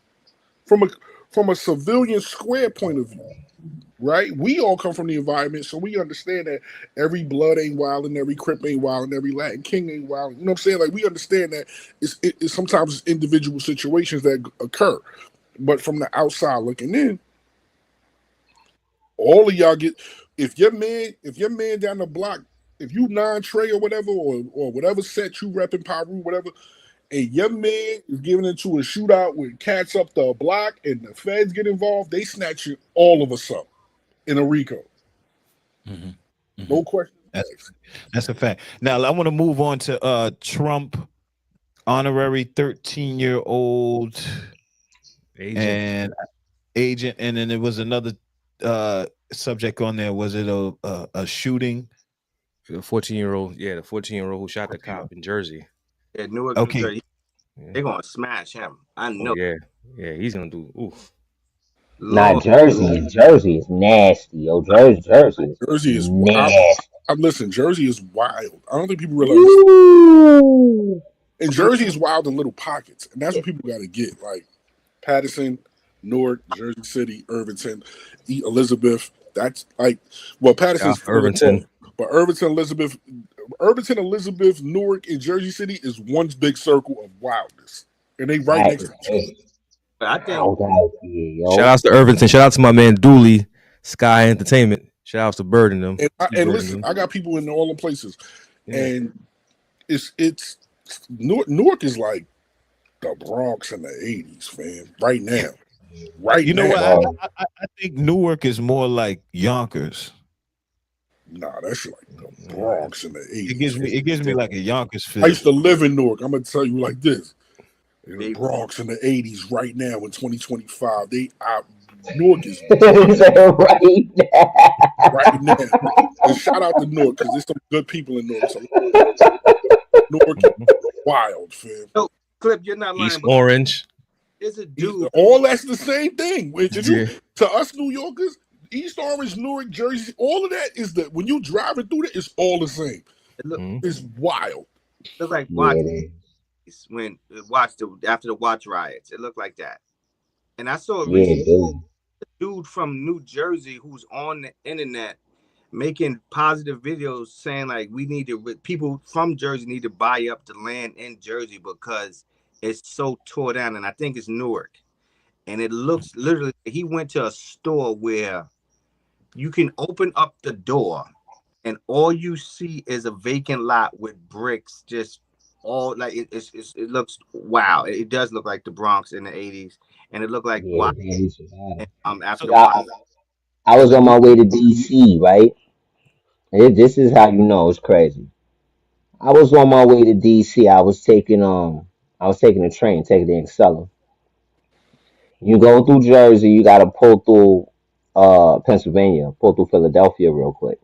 from a civilian square point of view. Right? We all come from the environment, so we understand that every blood ain't wild and every crip ain't wild and every Latin king ain't wild. You know what I'm saying? Like, we understand that it's sometimes individual situations that occur. But from the outside looking in, all of y'all get, if your man down the block, if you non-Trey or whatever, or whatever set you repping Paru, whatever, and your man is getting into a shootout with cats up the block and the feds get involved, they snatch you all of us up. In a RICO. Mm-hmm. Mm-hmm. No question. That's a fact. Now I want to move on to Trump honorary 13-year-old Agent. and agent, and then there was another subject on there. Was it a shooting? The 14-year-old, yeah, the 14-year-old who shot the cop in Jersey. Yeah, Newark, New Okay. Jersey. Yeah. They're gonna smash him. I know. Oh, yeah, he's gonna do. Oof. Not Lord, Jersey. Jersey is nasty. Yo, Jersey is Jersey is nasty. listen. Jersey is wild. I don't think people realize. Ooh. And Jersey is wild in little pockets, and that's what people got to get. Like Patterson, Newark, Jersey City, Irvington, Elizabeth. That's like, well, Patterson's Irvington. but Irvington, Elizabeth, Newark, and Jersey City is one big circle of wildness, and they right next to each other. but I think Wild out here, yo. Shout outs to Irvington. Shout out to my man Dooley, Sky Entertainment. Shout outs to Bird and them. And listen, I got people in all the places, and it's Newark is like the Bronx in the '80s, fam. Right now, You know now. what? I think Newark is more like Yonkers. Nah, that's like the Bronx in the '80s. It gives me like a Yonkers feel. I used to live in Newark. I'm gonna tell you like this: in the Bronx in the '80s, right now in 2025, Newark is Right now. right now. And shout out to Newark because there's some good people in Newark. So Newark is wild, fam. so, Clip, you're not lying. East Orange. There's a dude. All that's the same thing. To us New Yorkers, East Orange, Newark, Jersey, all of that is when you driving through it, it's all the same. It's wild. It looked like watch when after the watch riots. It looked like that. And I saw a dude from New Jersey who's on the internet making positive videos saying like people from Jersey need to buy up the land in Jersey because it's so tore down. And I think it's Newark. And it looks literally, he went to a store where you can open up the door and all you see is a vacant lot with bricks, just all like it looks wow. It does look like the Bronx in the 80s. And it looked like wow. After I was on my way to DC, right? This is how you know it's crazy. I was on my way to DC. I was taking a train, taking the Acela. You go through Jersey, you gotta pull through Pennsylvania, pull through Philadelphia real quick.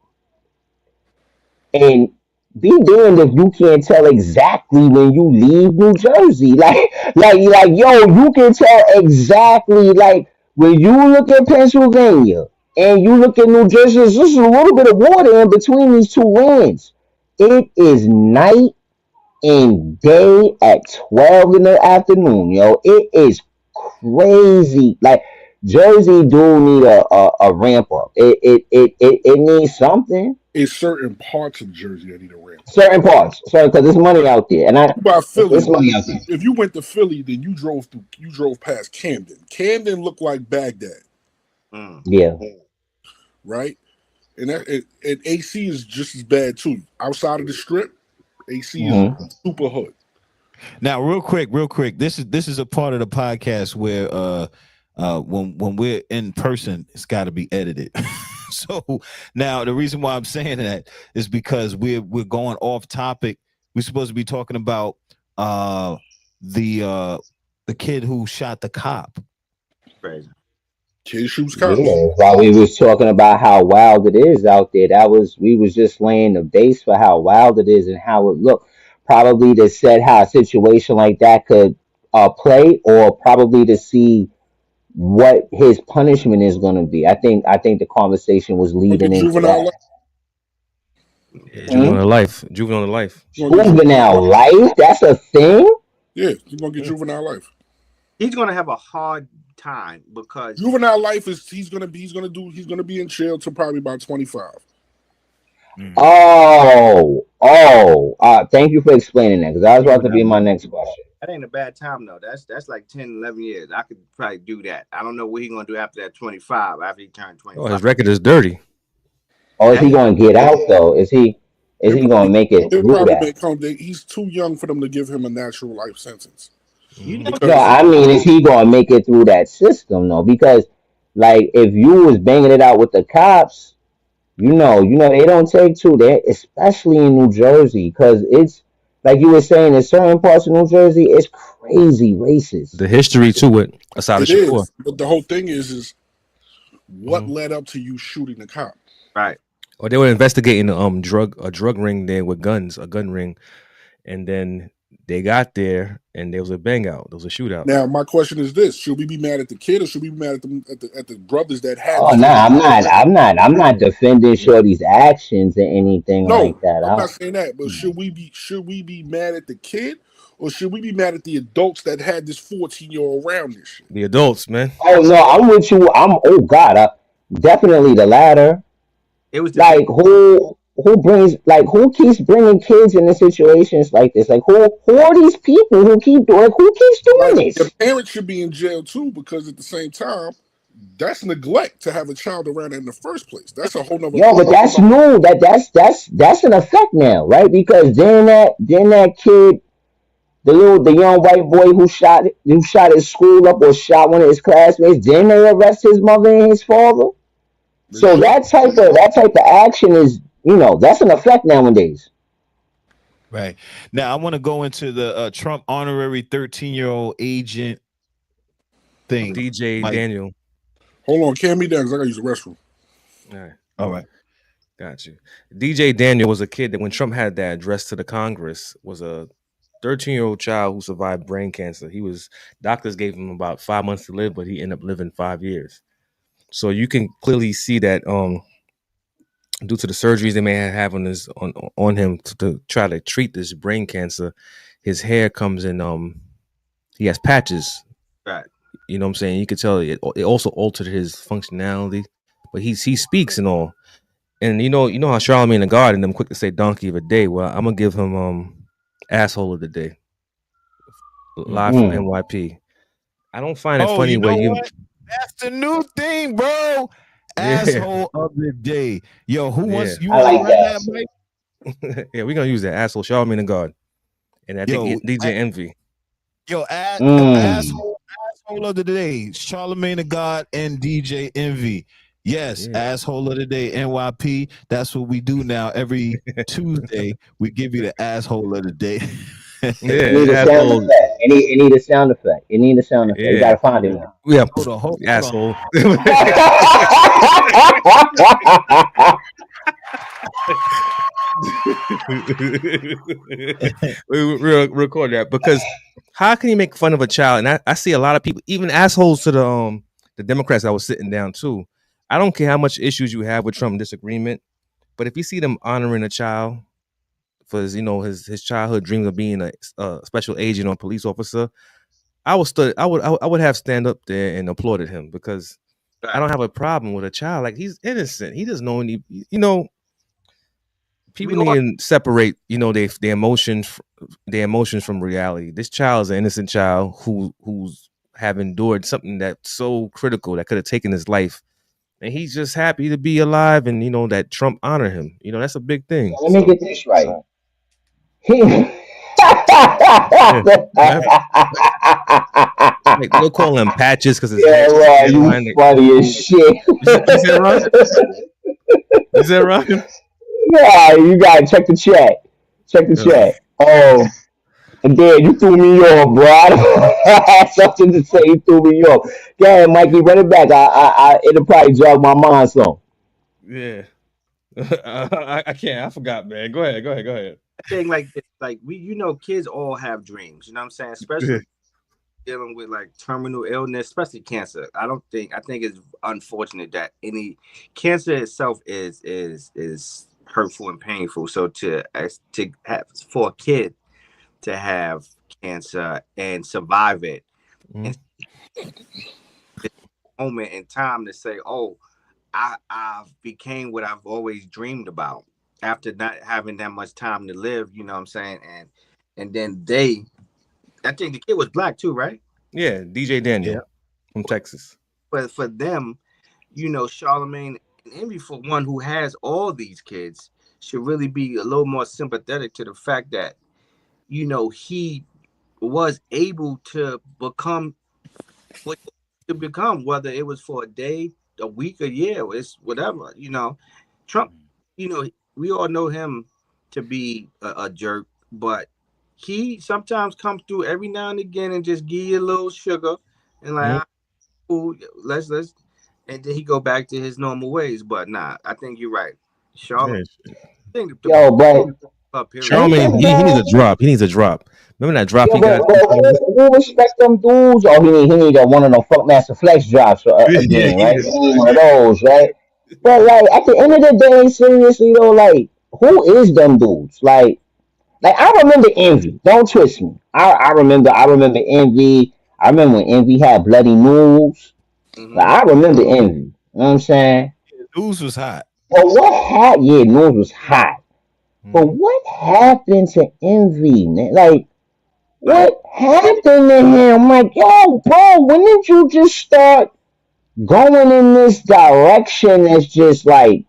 And be damned if you can't tell exactly when you leave New Jersey. Like yo, you can tell exactly like when you look at Pennsylvania and you look at New Jersey, there's just a little bit of water in between these two lands. It is night and day at 12 in the afternoon, yo. It is crazy. Like Jersey do need a ramp up. It needs something. It's certain parts of Jersey that need a ramp. Certain parts, because there's money out there, and by Philly. There's money out there. If you went to Philly, then you drove past Camden. Camden looked like Baghdad. Yeah. Right, and AC is just as bad too. Outside of the strip, AC is super hood. Now, real quick, this is a part of the podcast where when we're in person, it's got to be edited. So now the reason why I'm saying that is because we're going off topic. We're supposed to be talking about the kid who shot the cop. Crazy. Kid shoots cops. Yeah, while we was talking about how wild it is out there, we was just laying the base for how wild it is and how it looked. Probably to set how a situation like that could play, or probably to see what his punishment is going to be. I think the conversation was leading into that. Juvenile life. Juvenile life. Juvenile life? That's a thing? Yeah, he's going to get juvenile life. He's going to have a hard time because juvenile life is he's going to be in jail till probably about 25. Thank you for explaining that, because I was about to be my next question. That ain't a bad time though. That's like 10, 11 years. I could probably do that. I don't know what he's gonna do after that 25, after he turned 25. Oh, his record is dirty. Oh, is he gonna get out though? Is he gonna make it through that? He's too young for them to give him a natural life sentence. No, I mean, is he gonna make it through that system though? Because like if you was banging it out with the cops, you know, they don't take two there, especially in New Jersey, because Like you were saying, in certain parts of New Jersey, it's crazy racist. The history to it, aside of It Shakur. is, but the whole thing is what Mhm. led up to you shooting the cop? Right. Or they were investigating a drug ring there with guns, a gun ring, and then they got there and there was a bang out. There was a shootout. Now, my question is this: should we be mad at the kid, or should we be mad at the brothers that had Oh the no, 40? I'm not defending Shorty's actions or anything like No, that. I'm not saying that. But should we be mad at the kid, or should we be mad at the adults that had this 14-year-old around this shit? The adults, man. Oh no, I'm with you. Oh God, definitely the latter. It was the big. Like who keeps bringing kids into situations like this? Like who are these people who keep doing? Like, who keeps doing Like the this? parents should be in jail too, because at the same time, that's neglect to have a child around in the first place. That's a whole nother Yo, but problem. that's new. That's an effect now, right? Because then that kid, the young white boy who shot his school up or shot one of his classmates, then they arrest his mother and his father. They So should. that type of action is, that's an effect nowadays. Right. Now I want to go into the Trump honorary 13-year-old agent thing. DJ Mike. Daniel. Hold on, calm me down because I gotta use the restroom. All right. All right. Got you. DJ Daniel was a kid that when Trump had that address to the Congress was a 13-year-old child who survived brain cancer. Doctors gave him about 5 months to live, but he ended up living 5 years. So you can clearly see that due to the surgeries they may have on him to try to treat this brain cancer, his hair comes in he has patches. Right. You know what I'm saying? You could tell it also altered his functionality, but he speaks and all. And you know how Charlamagne the God and them quick to say donkey of the day. Well, I'm gonna give him asshole of the day. Live from Mm. NYP. I don't find it Oh, funny you where know you what? That's the new thing, bro. yeah Asshole of the day. Yo, who yeah wants you I want to like run that. that, Mike? yeah we're gonna use that asshole Charlamagne the God, and I think Yo, DJ Envy. Mm. asshole of the day. Charlamagne the God and DJ Envy. Yes, Yeah. asshole of the day. NYP. That's what we do now. Every Tuesday, we give you the asshole of the day. It Yeah, need a sound asshole. effect. It need a sound effect. It need a sound effect. You Yeah, gotta find it now. yeah, Hold on. asshole. we record that because how can you make fun of a child? And I see a lot of people, even assholes to the Democrats that was sitting down too. I don't care how much issues you have with Trump disagreement, but if you see them honoring a child for his childhood dreams of being a special agent or police officer, I would have stand up there and applauded him because I Right. don't have a problem with a child. Like he's innocent. He doesn't know any. We People all need to separate, their emotions from reality. This child is an innocent child who's have endured something that's so critical that could have taken his life, and he's just happy to be alive, and that Trump honor him. That's a big thing. Let me So get this right. yeah, yeah. Like they'll call him patches because Yeah, his Ron, you hairline. funny as shit. You said Ron? You said Ron? Yeah, you gotta check the chat. Check the Uh, chat. Oh, and then you threw me off, bro. I had something to say. You threw me off. Yeah, Mikey, run it back. It'll probably jog my mind some. yeah. I can't. I forgot, man. Go ahead. Go ahead. Go ahead. thing like this, like kids all have dreams. You know what I'm saying? Yeah. Especially dealing with like terminal illness, especially cancer. I think it's unfortunate that any cancer itself is hurtful and painful. So to have for a kid to have cancer and survive it, Mhm. and moment in time to say, "Oh, I've became what I've always dreamed about." After not having that much time to live, you know what I'm saying, and then I think the kid was black too, right? Yeah. DJ Daniel Yeah. from Texas. But for them, Charlemagne and Envy, for one who has all these kids, should really be a little more sympathetic to the fact that, he was able to become what to become, whether it was for a day, a week, a year, it's whatever. Trump, we all know him to be a jerk, but he sometimes comes through every now and again and just give you a little sugar and like, cool, let's, and then he go back to his normal ways. But nah, I think you're right, Charlotte. Yeah, I think the Yo, but period. ain't Charlamagne, that he needs bad? a drop. He needs a drop. Remember that drop Yeah, he but got? who respect them dudes? Oh, he need one of them Funkmaster Flex drops Yeah, again, he right? needs He need one of those, right? But like at the end of the day, seriously though, like who is them dudes? Like I remember Envy. Don't twist me. I remember Envy. I remember when Envy had Bloody News. Like Mm-hmm. I remember Envy. You know what I'm saying? News was hot. But what happened? Yeah, News was hot. But Mhm. what happened to Envy, man? Like Like, what happened to him? I'm like, yo, bro, when did you just start going in this direction that's just like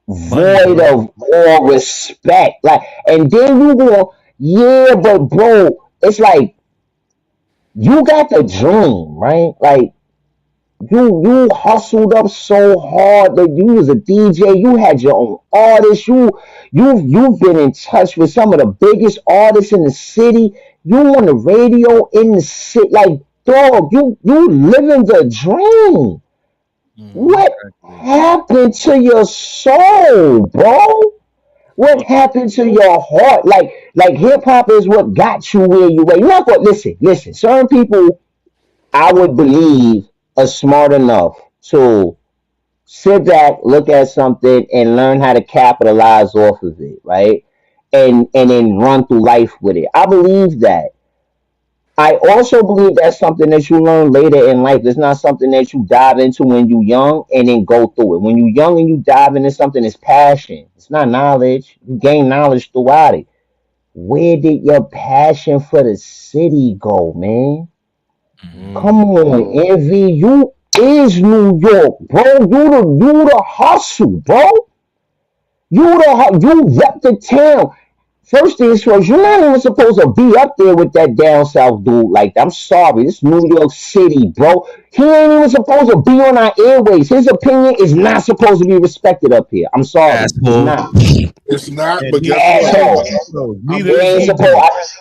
Money, void bro. of all respect? Like, and then you go, yeah, but bro, it's like you got the dream, right? Like you hustled up so hard that you was a DJ, you had your own artists, you've been in touch with some of the biggest artists in the city, you on the radio in the city, like dog, you living the dream. Mhm. What happened to your soul, bro? What happened to your heart? Like hip hop is what got you where you were. You're not going listen. Certain people I would believe are smart enough to sit back, look at something, and learn how to capitalize off of it, right? And then run through life with it. I believe that. I also believe that's something that you learn later in life. It's not something that you dive into when you're young and then go through it. When you're young and you dive into something, it's passion. It's not knowledge. You gain knowledge throughout it. Where did your passion for the city go, man? Come Mm. on, Envy. You is New York, bro. You the hustle, bro. You rep the town. First things first, you're not even supposed to be up there with that down south dude. Like, I'm sorry, this New York City, bro. He ain't even supposed to be on our airways. His opinion is not supposed to be respected up here. I'm sorry, it's Asshole. not. It's not, And but guess what? neither is Asshole. Ebro. I'm Neither It with is ain't you. Ebro. supposed.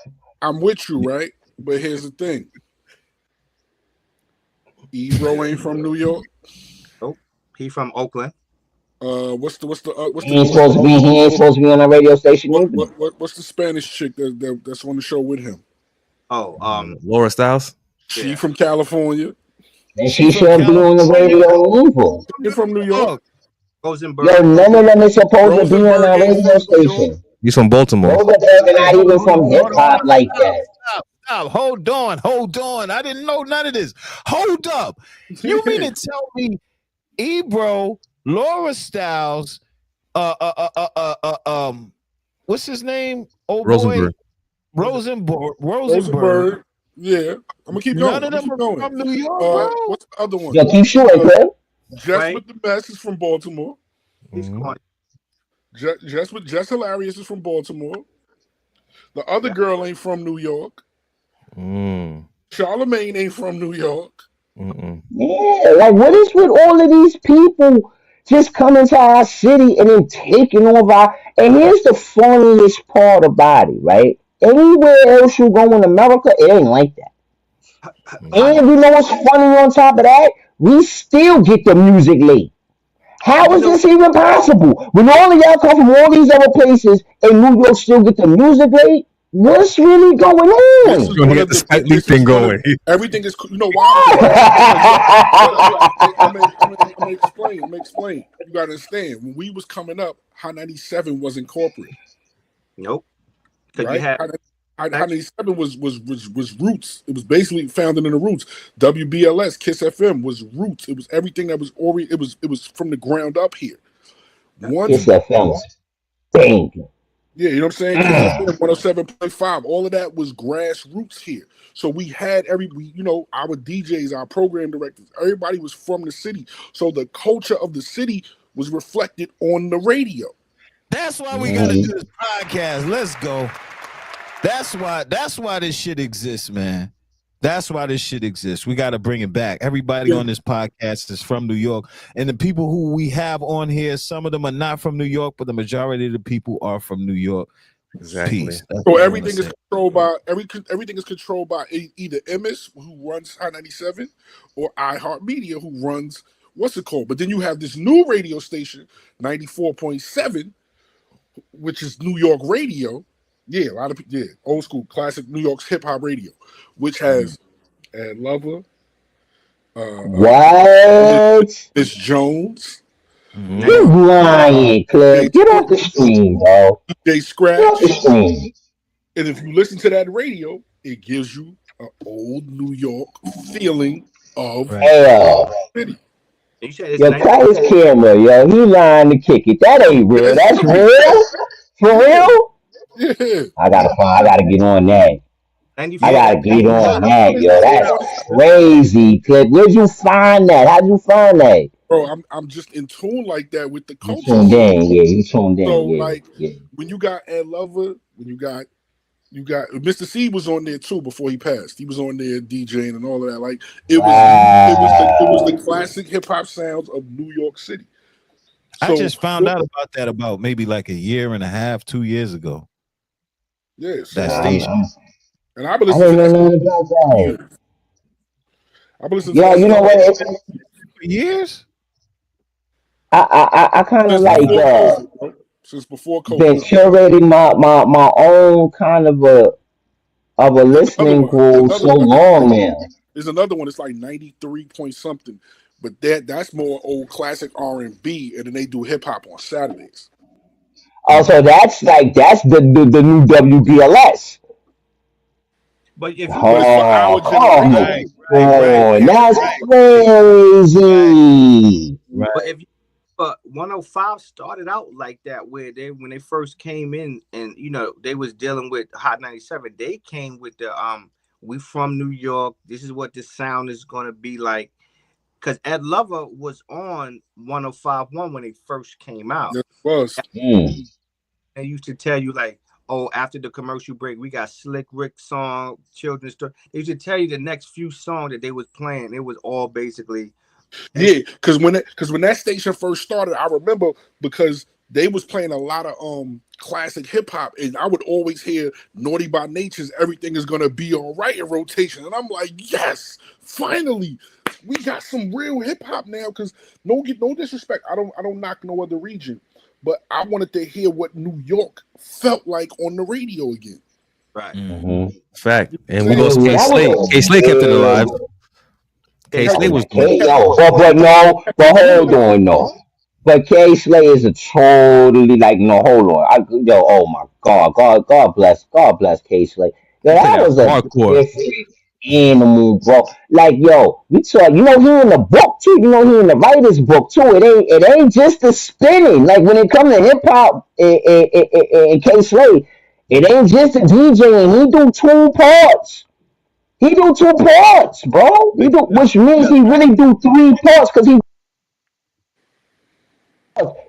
I'm with you, right? But here's the thing: Ebro ain't from New York. nope. He from Oakland. What's He the ain't supposed to be. He ain't supposed to be on a radio station either. what's the Spanish chick that's on the show with him? Oh, Laura Styles. She yeah. from California. And She she from shouldn't be on the California. radio either. She from New York. York. Yo, Rosenberg. none of them is supposed to be on Rosenberg our ain't radio from New York. station. He's from Baltimore. Rosenberg not even Hold from hip hop on. like that. Stop. Hold on. I didn't know none of this. Hold up. You mean to tell me Ebro, Laura Styles, what's his name? Oh boy, Rosenberg. Rosenberg. Rosenberg. Yeah, I'm gonna keep None going. of them are from New York, bro. What's the other one? Yo, keep shooting, Crib. Jess with the Best is from Baltimore. He's Mhm. corny. Jess Hilarious is from Baltimore. The other Yeah. girl ain't from New York. Mm. Charlamagne ain't from New York. Mm-mm. Yeah, like what is with all of these people just coming to our city and then taking over our, and here's the funniest part about it, right? Anywhere else you go in America, it ain't like that. I know. And you know what's funny on top of that? We still get the music late. How You is know, this even possible? When all of y'all come from all these other places and New York still get the music late? What's really going This on? is Gonna one get of the the. Spike Lee This is thing one of going. everything is. You know why? Because I'm gonna explain. You gotta understand. When we was coming up, High 97 wasn't corporate, nope. Because you right? had High 97 was roots. It was basically founded in the roots. WBLS, Kiss FM was roots. It was everything that was it was from the ground up here. Once Kiss FM. Dang. Yeah, you know what I'm saying? Kiss FM 107.5. All of that was grassroots here. So we had our DJs, our program directors, everybody was from the city. So the culture of the city was reflected on the radio. That's why we got to do this podcast. Let's go. That's why this shit exists, man. That's why this shit exists. We got to bring it back. Everybody Yeah. on this podcast is from New York. And the people who we have on here, some of them are not from New York, but the majority of the people are from New York. Exactly. Peace. That's So what I wanna everything is say. controlled by everything is controlled by either Emis, who runs Hot 97, or iHeartMedia, who runs what's it called. But then you have this new radio station, 94.7, which is New York radio. Yeah, a lot of people. Yeah, old school, classic New York's hip hop radio, which has Ed Lover, What? Miss Jones, You Mhm. lying, Jay Clip. Get off the stream, bro. Jay Get off the Scratch. stream. And if you listen to that radio, it gives you an old New York feeling of Right. Hell. city. You said it's Yo, 90. cut his camera, yo. He lying to kick it. That ain't real. It's That's true. real? For Yeah, real? yeah, I gotta get on that. I 94. yeah. gotta get on What that, is yo. that? That's crazy, Clip. Where'd you find that? How'd you find that? Bro, I'm just in tune like that with the You culture tuned scene. in, yeah. You tuned So in, yeah, like yeah. when you got Ed Lover, when you got Mr. C was on there too before he passed. He was on there DJing and all of that. Like it was the Wow. classic hip hop sounds of New York City. I So just found out about that about maybe like a year and a half, 2 years ago. yeah, That so I'm, station. I'm, and I've been I listening to didn't that know nothing about that. years. I've been listening to Yo, that you know stuff what? For years? I kind of since like before COVID, bro. Since before been COVID. curating my own kind of a There's another listening one. There's groove another so one. long now. There's another one. It's like 93 point something, but that's more old classic R&B, and then they do hip hop on Saturdays. Oh, so that's the new WBLS. But if you But it's for Oh, our come generation. Right, right, But right, on. yeah, That's right, right, crazy. but right. if you 105 started out like that, where they when they first came in, and they was dealing with Hot 97. They came with the we from New York. This is what the sound is gonna be like. Because Ed Lover was on 105.1 when they first came out. it was. Mm. They used to tell you like, oh, after the commercial break, we got Slick Rick song, children's story. They used to tell you the next few songs that they was playing. It was all basically. Yeah, because when that station first started, I remember because they was playing a lot of classic hip hop, and I would always hear "Naughty by Nature's Everything Is Gonna Be All Right" in rotation, and I'm like, yes, finally, we got some real hip hop now. Because no disrespect, I don't knock no other region, but I wanted to hear what New York felt like on the radio again. Right. Mm-hmm. Fact. And we Saying, lost Yeah, K that Slade. was K Slade kept it alive. a K help Slade it, was doing K, it. help, yo, but doing hold it. on, no. But K Slay is a totally like no, hold on. Oh my God bless K Slay. Yo, He played that that was a hardcore. different animal, bro. Like yo, we talk. You know he in the book too. You know he in the writer's book too. It ain't just the spinning. Like when it comes to hip hop and K Slay, it ain't just the DJing. He do two parts. He do two parts, bro. Which means he really do three parts because he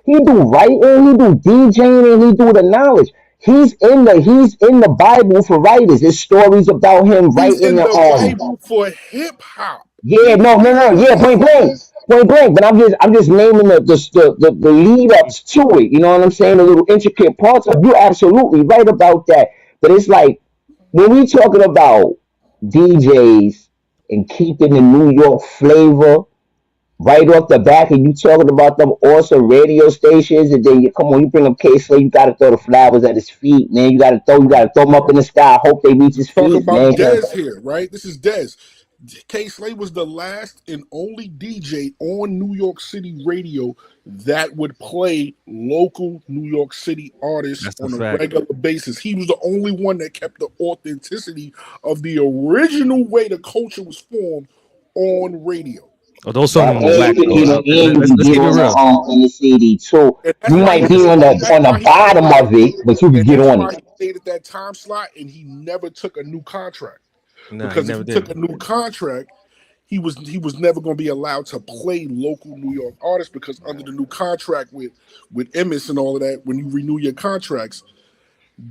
do writing, he do DJing, and he do the knowledge. He's in the Bible for writers. There's stories about him He's writing in the the Bible for hip hop. Yeah, He no, literally yeah, point is. blank, point blank. But I'm just naming the lead ups to it. You know what I'm saying? The little intricate parts. You're absolutely right about that. But it's like when we talking about DJs and keeping the New York flavor right off the back, and you talking about them awesome radio stations, and then you come on, you bring up K Slade, you gotta throw the flowers at his feet, man. You gotta throw them up in the sky. Hope they reach his Talk feet, about man. Dez here, right? This is Dez. K Slade was the last and only DJ on New York City radio that would play local New York City artists That's a on a fact. regular basis. He was the only one that kept the authenticity of the original way the culture was formed on radio. Oh, those That songs was and whack you could though. get on, and you Let's could get keep it on the real. in the CD too. And that's You why might he be on that's the why he bottom stayed of it, but you could and get that's on why it. he stayed at that time slot and he never took a new contract. Nah, he Because if never he did. took a new contract, he was never going to be allowed to play local New York artists because under the new contract with Emmis and all of that, when you renew your contracts,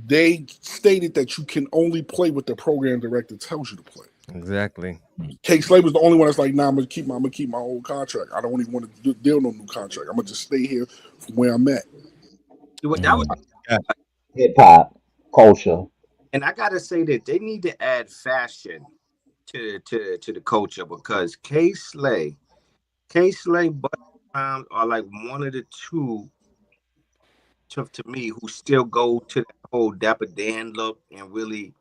they stated that you can only play what the program director tells you to play. Exactly. K Slade was the only one that's like, nah, I'm gonna keep my old contract. I don't even want to deal no new contract. I'm gonna just stay here from where I'm at. That was Yeah. Hip hop culture. And I gotta say that they need to add fashion to the culture because K Slay, Busta Rhymes are like one of the two to me who still go to that whole Dapper Dan look and really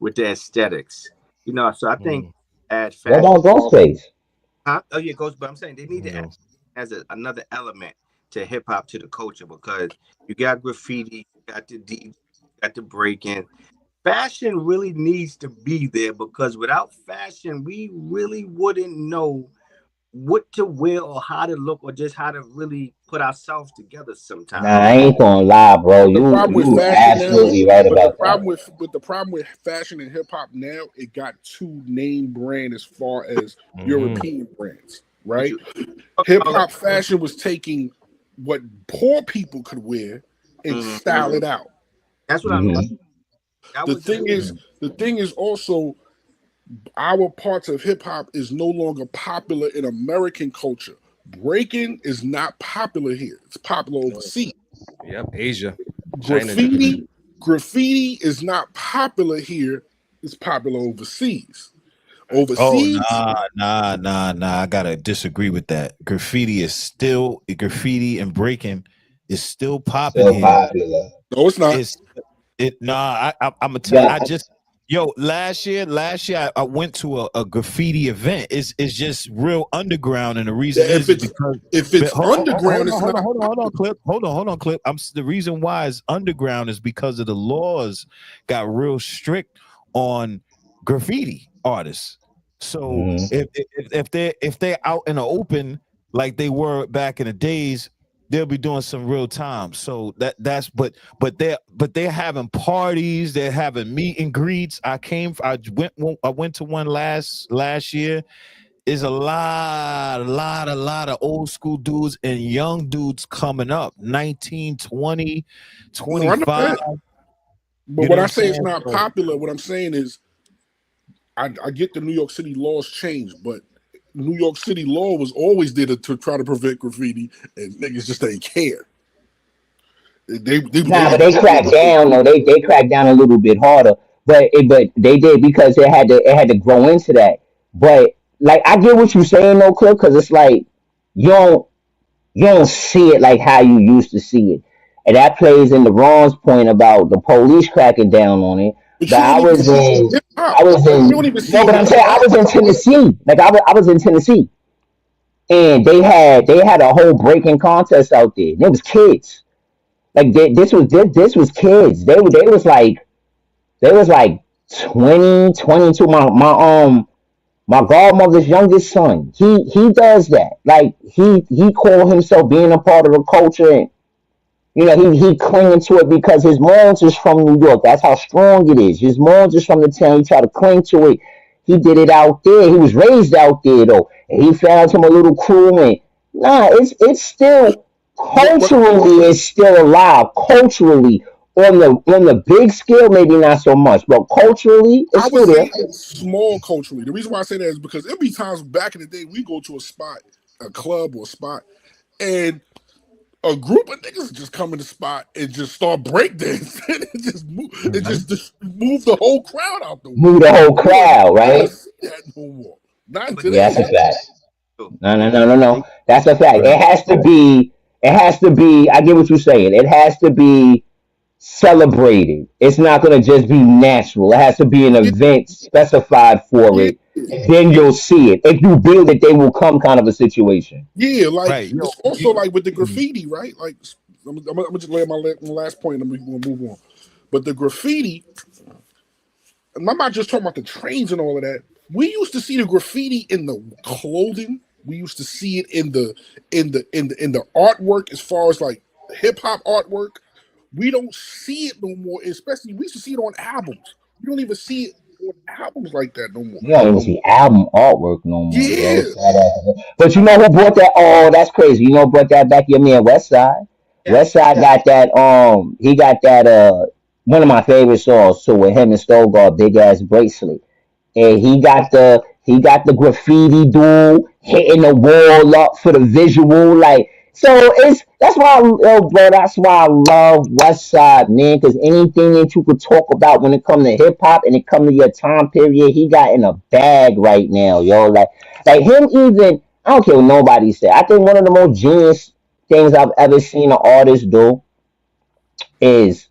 with the aesthetics. So I think Mm, add What fashion. about Ghostface? Huh? Oh yeah, it goes. But I'm saying they need to add no. as another element to hip hop to the culture because you got graffiti, you got the DJ, you got the breaking. Fashion really needs to be there because without fashion, we really wouldn't know what to wear or how to look or just how to really put ourselves together Nah, sometimes. I ain't gonna lie, bro. The problem with You fashion now, absolutely right but about that. the problem with fashion and hip hop now, it got too name brand as far as Mhm. European brands, What right? you talk Hip about? hop fashion was taking what poor people could wear and style it out. That's what I mean. Hmm. That The was thing is, the thing is also our parts of hip hop is no longer popular in American culture. Breaking is not popular here. It's popular overseas. Yep, Asia, China. Graffiti is not popular here. It's popular overseas. Oh Overseas, nah. I gotta disagree with that. Graffiti and breaking is still popping Still here. popular. no, it's not. It's it nah. I'm gonna tell. Yeah. I just yo last year I went to a graffiti event. It's just real underground, and the reason If is it's because if it's underground, hold on, it's hold on, not. hold on, hold on, clip. Hold on, clip. The reason why it's underground is because of the laws got real strict on graffiti artists. So Hmm. if they're out in the open like they were back in the days, they'll be doing some real time. So that's but they're having parties, they're having meet and greets. I went to one last year. Is a lot of old school dudes and young dudes coming up 19, 20, No, I know 25. that. But You when know what I I'm say it's saying? not So, popular, what I'm saying is I get the New York City laws changed, but New York City law was always there to try to prevent graffiti, and niggas just ain't care. They Nah, be but they doing cracked it. down though. They cracked down a little bit harder, but they did because it had to grow into that. But like I get what you're saying though, Cliff, because it's like you don't you don't see it like how you used to see it, and that plays into Ron's point about the police cracking down on it. But But you I don't even was see it in in hip I hop. was Like you don't in even no, see it but in I'm saying I rap. was in Tennessee. Like I was in Tennessee, and they had a whole breaking contest out there. And it was kids. Like this was kids. They was like 20, 22. My godmother's youngest son. He does that. Like he called himself being a part of the culture, and he clinging to it because his mom's is from New York. That's how strong it is. His mom's is from the town. He tried to cling to it. He did it out there. He was raised out there though, and he found him a little crew. And nah, it's still What culturally, it's still alive. Culturally, on the big scale, maybe not so much, but culturally, it's I would still say there. it's small culturally. The reason why I say that is because there be times back in the day we go to a spot, a club or a spot, and a group of niggas just come in the spot and just start breakdancing and Mhm. just move the whole crowd out the way. Move the whole You don't crowd, never right? see that no more. Not in But Yeah, today's that's a fact. too. No, no, You no, no, they no. That's a fact. right. It has to be. I get what you're saying. It has to be celebrated. It's not gonna just be natural. It has to be an yeah, event specified for yeah, it. And then you'll see it. If you build it, they will come kind of a situation. yeah. Like Right. Yo, it's also like with the mm, graffiti, right? Like I'm gonna just lay my last point and we're gonna move on. But the graffiti, and I'm not just talking about the trains and all of that. We used to see the graffiti in the clothing. We used to see it in the artwork as far as like hip hop artwork. We don't see it no more. Especially we used to see it on albums. We don't even see it on albums like that no more. You don't even see album artwork no more, bro. Yeah, Sad ass. But you know who brought that? Oh, that's crazy. You know who brought that back? Your man West Side. West yes. Side got that. He got that. One of my favorite songs too, with him and Stogard, Big Ass Bracelet. And he got the graffiti dude hitting the wall up for the visual. Like So that's why, bro. That's why I love West Side, man. Because anything that you could talk about when it comes to hip hop and it comes to your time period, he got in a bag right now, yo. Like him, even I don't care what nobody say. I think one of the most genius things I've ever seen an artist do is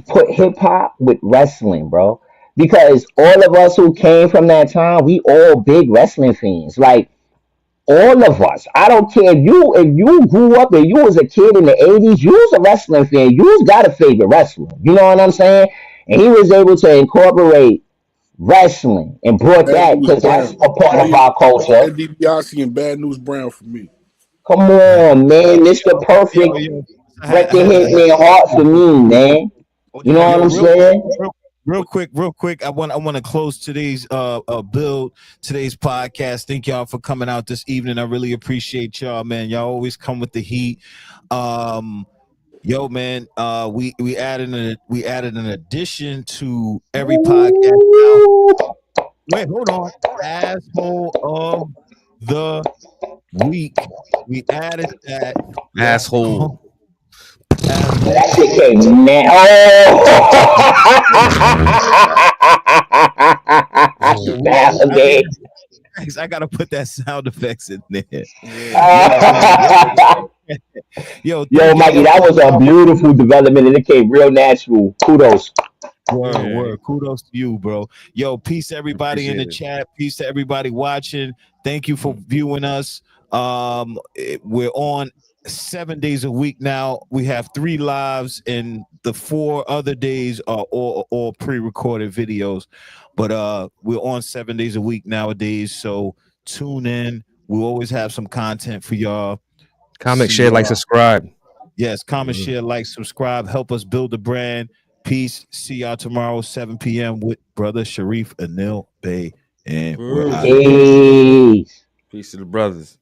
put hip hop with wrestling, bro. Because all of us who came from that time, we all big wrestling fans. Like all of us. I don't care if you grew up and you was a kid in the 80s, you was a wrestling fan. You was got a favorite wrestler. You know what I'm saying? And he was able to incorporate wrestling and brought Bad that News because that's Brown. a part of Me our culture. and DiBiase and Bad News Brown for me. Come on, man. Mr. Yo, Perfect yo, wrecked the hitman heart for me, man. You know what yo, I'm saying? real quick. I want to close today's build, today's podcast. Thank y'all for coming out this evening. I really appreciate y'all, man. Y'all always come with the heat. Yo, man, we added an addition to every podcast now. Wait, hold on. Asshole of the week. We added that. Yes. Asshole. Asshole. That shit came man. Oh, validate. I gotta put that sound effects in there. Yeah. Yo, Yo, thank Mikey, y'all. that was a beautiful development and it came real natural. Kudos. Word. Kudos to you, bro. Yo, peace to everybody in the Appreciate chat. Peace to everybody watching. Thank you for viewing us. We're on 7 days a week now. We have 3 lives, and the 4 other days are all pre-recorded videos. But we're on 7 days a week nowadays. So tune in. We'll always have some content for y'all. Comment, See share, like, y'all. subscribe. Yes, comment, share, like, subscribe. Help us build the brand. Peace. See y'all tomorrow, 7 p.m. with Brother Sharif Anil Bey. And we're out. Peace. Peace to the brothers.